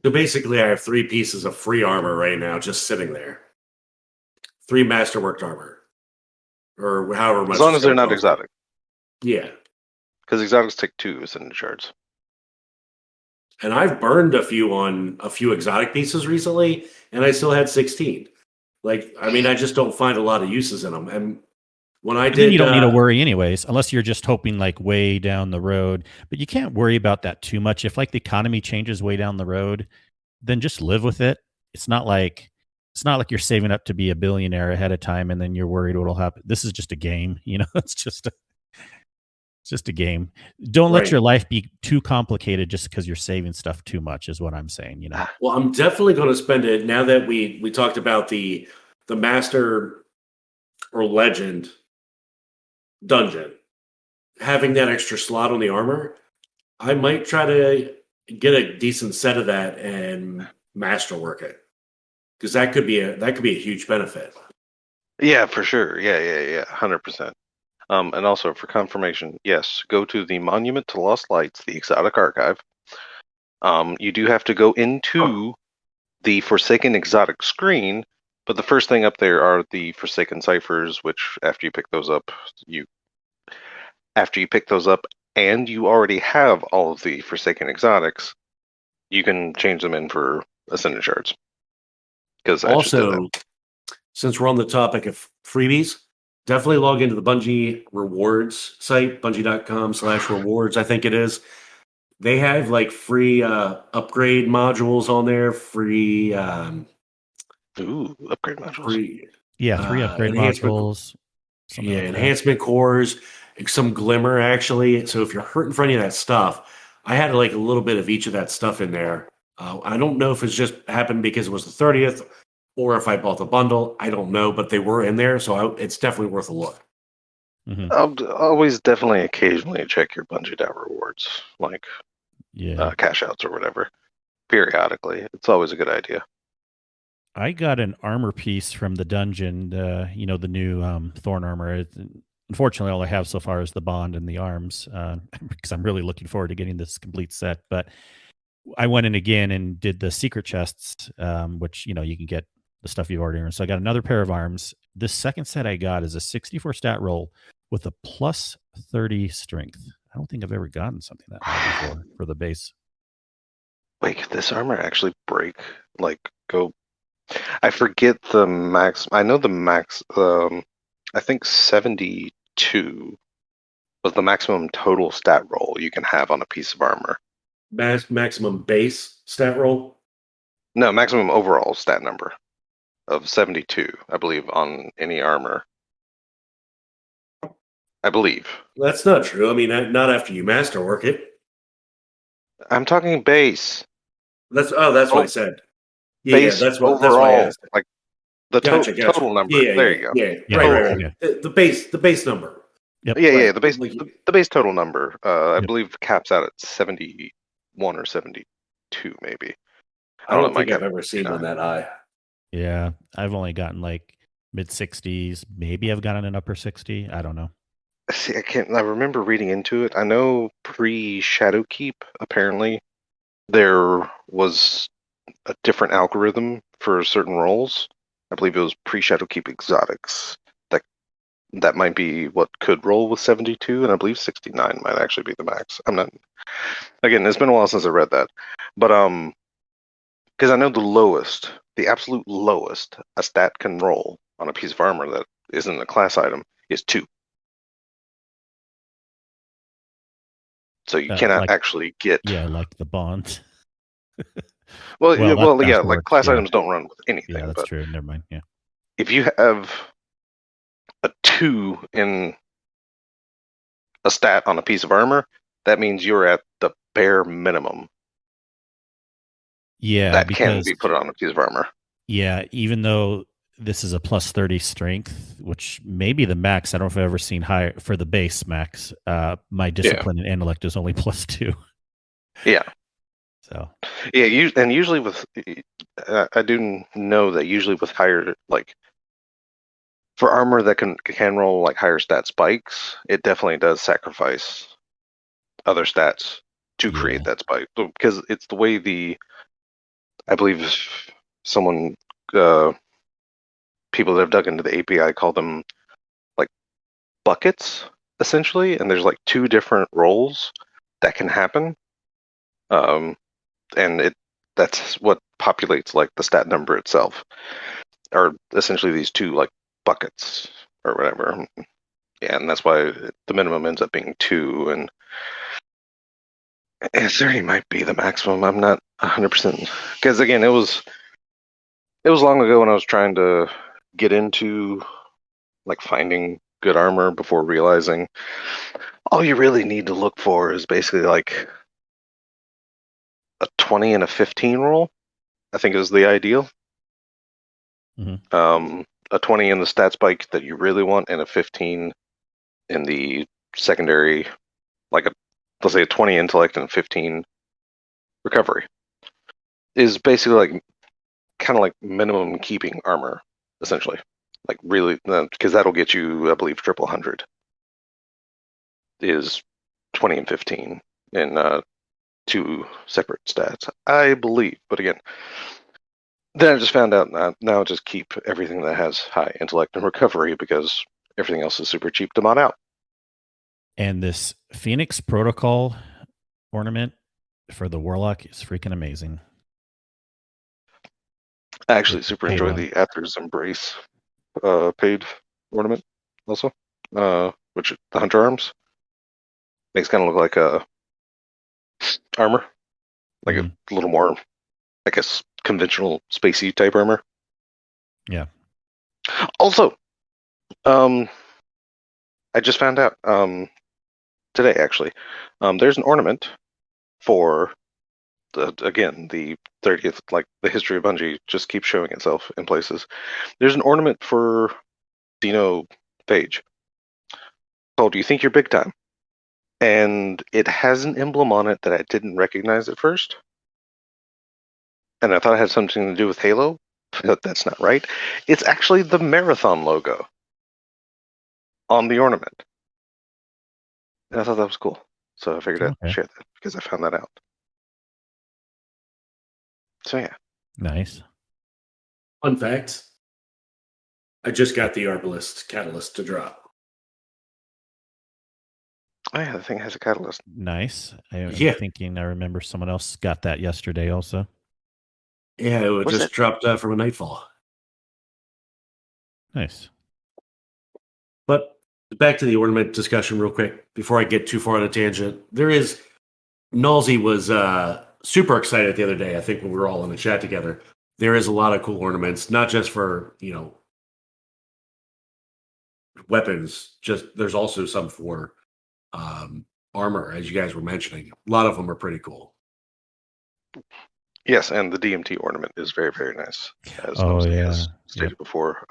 Speaker 3: So basically, I have 3 pieces of free armor right now just sitting there. 3 masterworked armor. Or however much.
Speaker 2: As long as they're not exotic.
Speaker 3: Yeah.
Speaker 2: Because exotics take 2 Ascendant Shards.
Speaker 3: And I've burned a few exotic pieces recently, and I still had 16. Like, I mean, I just don't find a lot of uses in them. And when I did,
Speaker 1: you don't need to worry anyways, unless you're just hoping like way down the road. But you can't worry about that too much. If like the economy changes way down the road, then just live with it. It's not like you're saving up to be a billionaire ahead of time and then you're worried what'll happen. This is just a game, It's just a game. Don't let your life be too complicated just because you're saving stuff too much is what I'm saying,
Speaker 3: Well, I'm definitely going to spend it now that we talked about the master or legend dungeon. Having that extra slot on the armor, I might try to get a decent set of that and masterwork it. Because that could be a huge benefit.
Speaker 2: Yeah, for sure. Yeah, 100%. And also for confirmation, yes, go to the Monument to Lost Lights, the Exotic Archive. You do have to go into the Forsaken Exotic screen, but the first thing up there are the Forsaken ciphers, which after you pick those up, and you already have all of the Forsaken exotics, you can change them in for Ascendant Shards. Because
Speaker 3: also, since we're on the topic of freebies, definitely log into the Bungie rewards site, bungie.com/rewards, I think it is. They have like free upgrade modules on there, free
Speaker 2: Ooh, upgrade modules.
Speaker 3: Three,
Speaker 1: three upgrade
Speaker 3: enhancement,
Speaker 1: modules. Something like that.
Speaker 3: enhancement cores, some glimmer actually. So if you're hurting for any of that stuff, I had like a little bit of each of that stuff in there. I don't know if it's just happened because it was the 30th or if I bought the bundle. I don't know, but they were in there, so it's definitely worth a look.
Speaker 1: Mhm.
Speaker 2: I'll always definitely occasionally check your Bungie Down rewards, like cash outs or whatever, periodically. It's always a good idea.
Speaker 1: I got an armor piece from the dungeon, the new Thorn armor. Unfortunately, all I have so far is the bond and the arms, because I'm really looking forward to getting this complete set. But I went in again and did the secret chests, which, you can get the stuff you've already earned. So I got another pair of arms. This second set I got is a 64 stat roll with a plus 30 strength. I don't think I've ever gotten something that high before for the base.
Speaker 2: Wait, could this armor actually break? Like, go... I forget the max. I know the max. I think 72 was the maximum total stat roll you can have on a piece of armor.
Speaker 3: Maximum base stat roll?
Speaker 2: No, maximum overall stat number of 72, I believe, on any armor. I believe.
Speaker 3: That's not true. I mean, not after you masterwork it.
Speaker 2: I'm talking base.
Speaker 3: That's what I said.
Speaker 2: Base
Speaker 3: that's
Speaker 2: overall,
Speaker 3: that's what I asked.
Speaker 2: like the
Speaker 3: Gotcha.
Speaker 2: total number.
Speaker 3: Yeah,
Speaker 2: there you go.
Speaker 3: Yeah, right. The base number.
Speaker 1: Yep.
Speaker 2: Yeah, the base total number. I
Speaker 1: Yep.
Speaker 2: believe caps out at 71 or 72, maybe.
Speaker 3: I don't think I've ever seen one that high.
Speaker 1: Yeah, I've only gotten like mid 60s. Maybe I've gotten an upper 60. I don't know.
Speaker 2: See, I remember reading into it. I know pre-Shadowkeep, apparently, there was a different algorithm for certain roles. I believe it was pre-Shadowkeep exotics. That might be what could roll with 72, and I believe 69 might actually be the max. I'm not... Again, it's been a while since I read that. But, because I know the absolute lowest a stat can roll on a piece of armor that isn't a class item is 2. So you cannot actually get...
Speaker 1: Yeah, like the bond.
Speaker 2: like class items don't run with anything.
Speaker 1: Yeah, that's true. Never mind. Yeah.
Speaker 2: If you have a 2 in a stat on a piece of armor, that means you're at the bare minimum.
Speaker 1: Yeah,
Speaker 2: that can be put on a piece of armor.
Speaker 1: Yeah, even though this is a plus 30 strength, which may be the max. I don't know if I've ever seen higher for the base max. My discipline and intellect is only plus 2.
Speaker 2: Yeah.
Speaker 1: So.
Speaker 2: Yeah, usually with, I do know that usually with higher, like, for armor that can roll like higher stat spikes, it definitely does sacrifice other stats to create that spike, because it's the way I believe someone, people that have dug into the API call them like buckets, essentially, and there's like 2 different rolls that can happen, and that's what populates like the stat number itself, or essentially these 2 like buckets or whatever. Yeah, and that's why the minimum ends up being 2, and 30 might be the maximum. I'm not 100%, because again, it was long ago when I was trying to get into like finding good armor before realizing all you really need to look for is basically like a 20 and a 15 roll. I think is the ideal.
Speaker 1: Mm-hmm.
Speaker 2: A 20 in the stat spike that you really want, and a 15 in the secondary, like let's say a 20 intellect and 15 recovery, is basically like kind of like minimum keeping armor, essentially. Like really, because that'll get you, I believe, triple 100 is 20 and 15 in 2 separate stats, I believe. But again, then I just found out now just keep everything that has high intellect and recovery, because everything else is super cheap to mod out.
Speaker 1: And this Phoenix Protocol ornament for the Warlock is freaking amazing.
Speaker 2: I actually super enjoy the Ather's Embrace paid ornament also, which the Hunter Arms makes kind of look like a armor, like a little more, I guess, conventional spacey type armor.
Speaker 1: Yeah.
Speaker 2: Also, I just found out today, actually, there's an ornament for the 30th, like the history of Bungie just keeps showing itself in places. There's an ornament for Dino Phage called "You Think You're Big Time," and it has an emblem on it that I didn't recognize at first, and I thought it had something to do with Halo, but that's not right. It's actually the Marathon logo on the ornament, and I thought that was cool. So I figured I'd share that because I found that out. So yeah.
Speaker 1: Nice.
Speaker 3: Fun fact. I just got the Arbalist Catalyst to drop.
Speaker 2: Oh yeah, the thing has a catalyst.
Speaker 1: Nice. I'm thinking I remember someone else got that yesterday also.
Speaker 3: Yeah, it just dropped from a Nightfall.
Speaker 1: Nice.
Speaker 3: But back to the ornament discussion real quick before I get too far on a tangent. Nalsey was super excited the other day, I think, when we were all in the chat together. There is a lot of cool ornaments, not just for, weapons. There's also some for armor, as you guys were mentioning. A lot of them are pretty cool.
Speaker 2: Yes, and the DMT ornament is very, very nice, as stated before.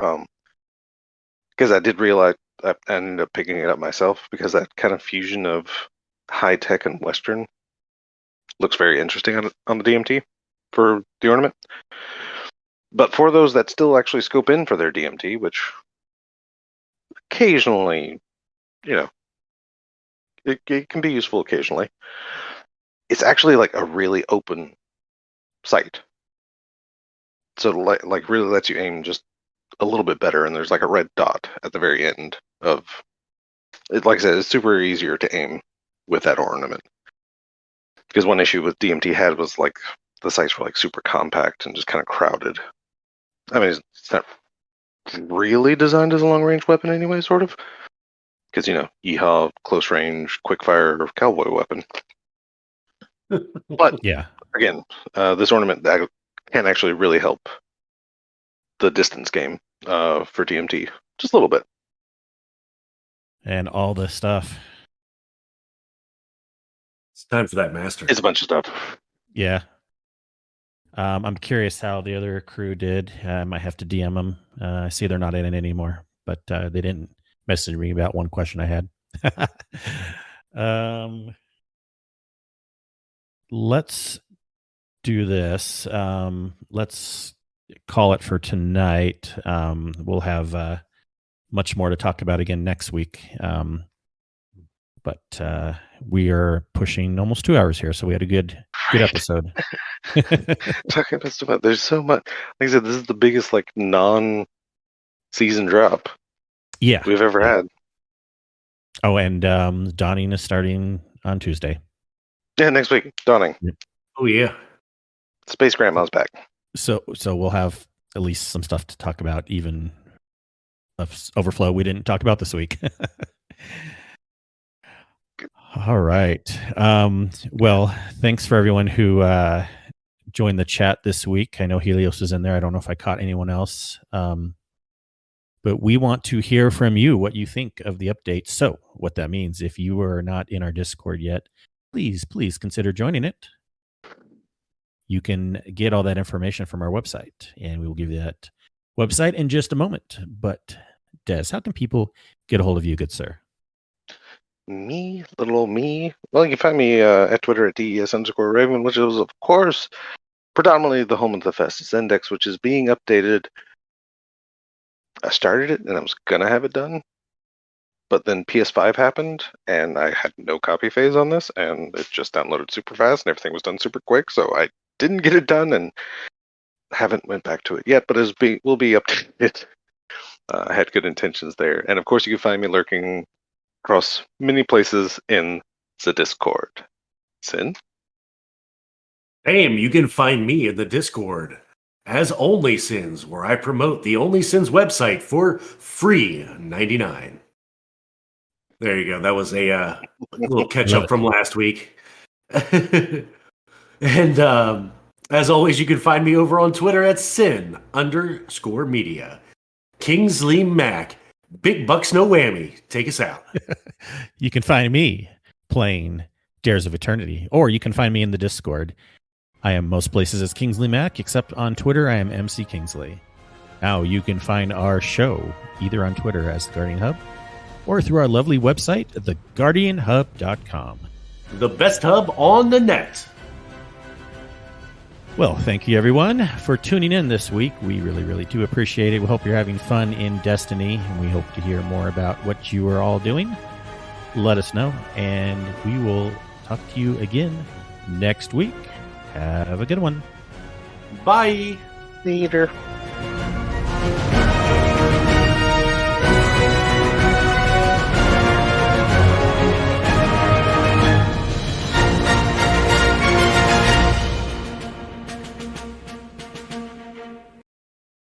Speaker 2: Because I did realize I ended up picking it up myself because that kind of fusion of high tech and Western looks very interesting on the DMT for the ornament. But for those that still actually scope in for their DMT, which occasionally, it can be useful occasionally, it's actually like a really open sight. So like really lets you aim just a little bit better, and there's like a red dot at the very end of it. Like I said, it's super easier to aim with that ornament. Because one issue with DMT had was like the sights were like super compact and just kind of crowded. I mean, it's not really designed as a long range weapon anyway, sort of. Because yeehaw, close range, quick fire, cowboy weapon. But
Speaker 1: yeah,
Speaker 2: again, this ornament that can actually really help the distance game for DMT just a little bit.
Speaker 1: And all the stuff.
Speaker 3: It's time for that master.
Speaker 2: It's a bunch of stuff.
Speaker 1: Yeah. I'm curious how the other crew did. I might have to DM them. I see they're not in it anymore, but they didn't message me about one question I had. Let's do this. Let's call it for tonight. We'll have much more to talk about again next week. But we are pushing almost 2 hours here, so we had a good episode.
Speaker 2: Talking about stuff. There's so much. Like I said, this is the biggest non-season drop.
Speaker 1: Yeah,
Speaker 2: we've ever had.
Speaker 1: Oh, and Dawning is starting on Tuesday.
Speaker 2: Yeah, next week, Dawning.
Speaker 1: Yep.
Speaker 3: Oh yeah,
Speaker 2: Space Grandma's back.
Speaker 1: So we'll have at least some stuff to talk about, even of Overflow we didn't talk about this week. All right. Well, thanks for everyone who joined the chat this week. I know Helios is in there. I don't know if I caught anyone else. But we want to hear from you what you think of the update. So what that means, if you are not in our Discord yet, please consider joining it. You can get all that information from our website, and we will give you that website in just a moment. But Des, how can people get a hold of you, good sir?
Speaker 2: Me, little old me. Well, you can find me at Twitter at DES_Raven, which is, of course, predominantly the home of the Festus Index, which is being updated. I started it, and I was going to have it done. But then PS5 happened, and I had no copy phase on this, and it just downloaded super fast, and everything was done super quick, so I didn't get it done, and haven't went back to it yet, but will be updated. I had good intentions there. And, of course, you can find me lurking across many places in the Discord. Sin?
Speaker 3: Same, you can find me in the Discord as Only Sins, where I promote the Only Sins website for free 99. There you go. That was a little catch up from last week. And As always, you can find me over on Twitter at sin_media. Kingsley Mac. Big bucks, no whammy. Take us out.
Speaker 1: You can find me playing Dares of Eternity, or you can find me in the Discord. I am most places as Kingsley Mac, except on Twitter, I am MC Kingsley. Now, you can find our show either on Twitter as The Guardian Hub, or through our lovely website, theguardianhub.com.
Speaker 3: The best hub on the net.
Speaker 1: Well, thank you, everyone, for tuning in this week. We really, really do appreciate it. We hope you're having fun in Destiny, and we hope to hear more about what you are all doing. Let us know, and we will talk to you again next week. Have a good one.
Speaker 3: Bye.
Speaker 2: Later.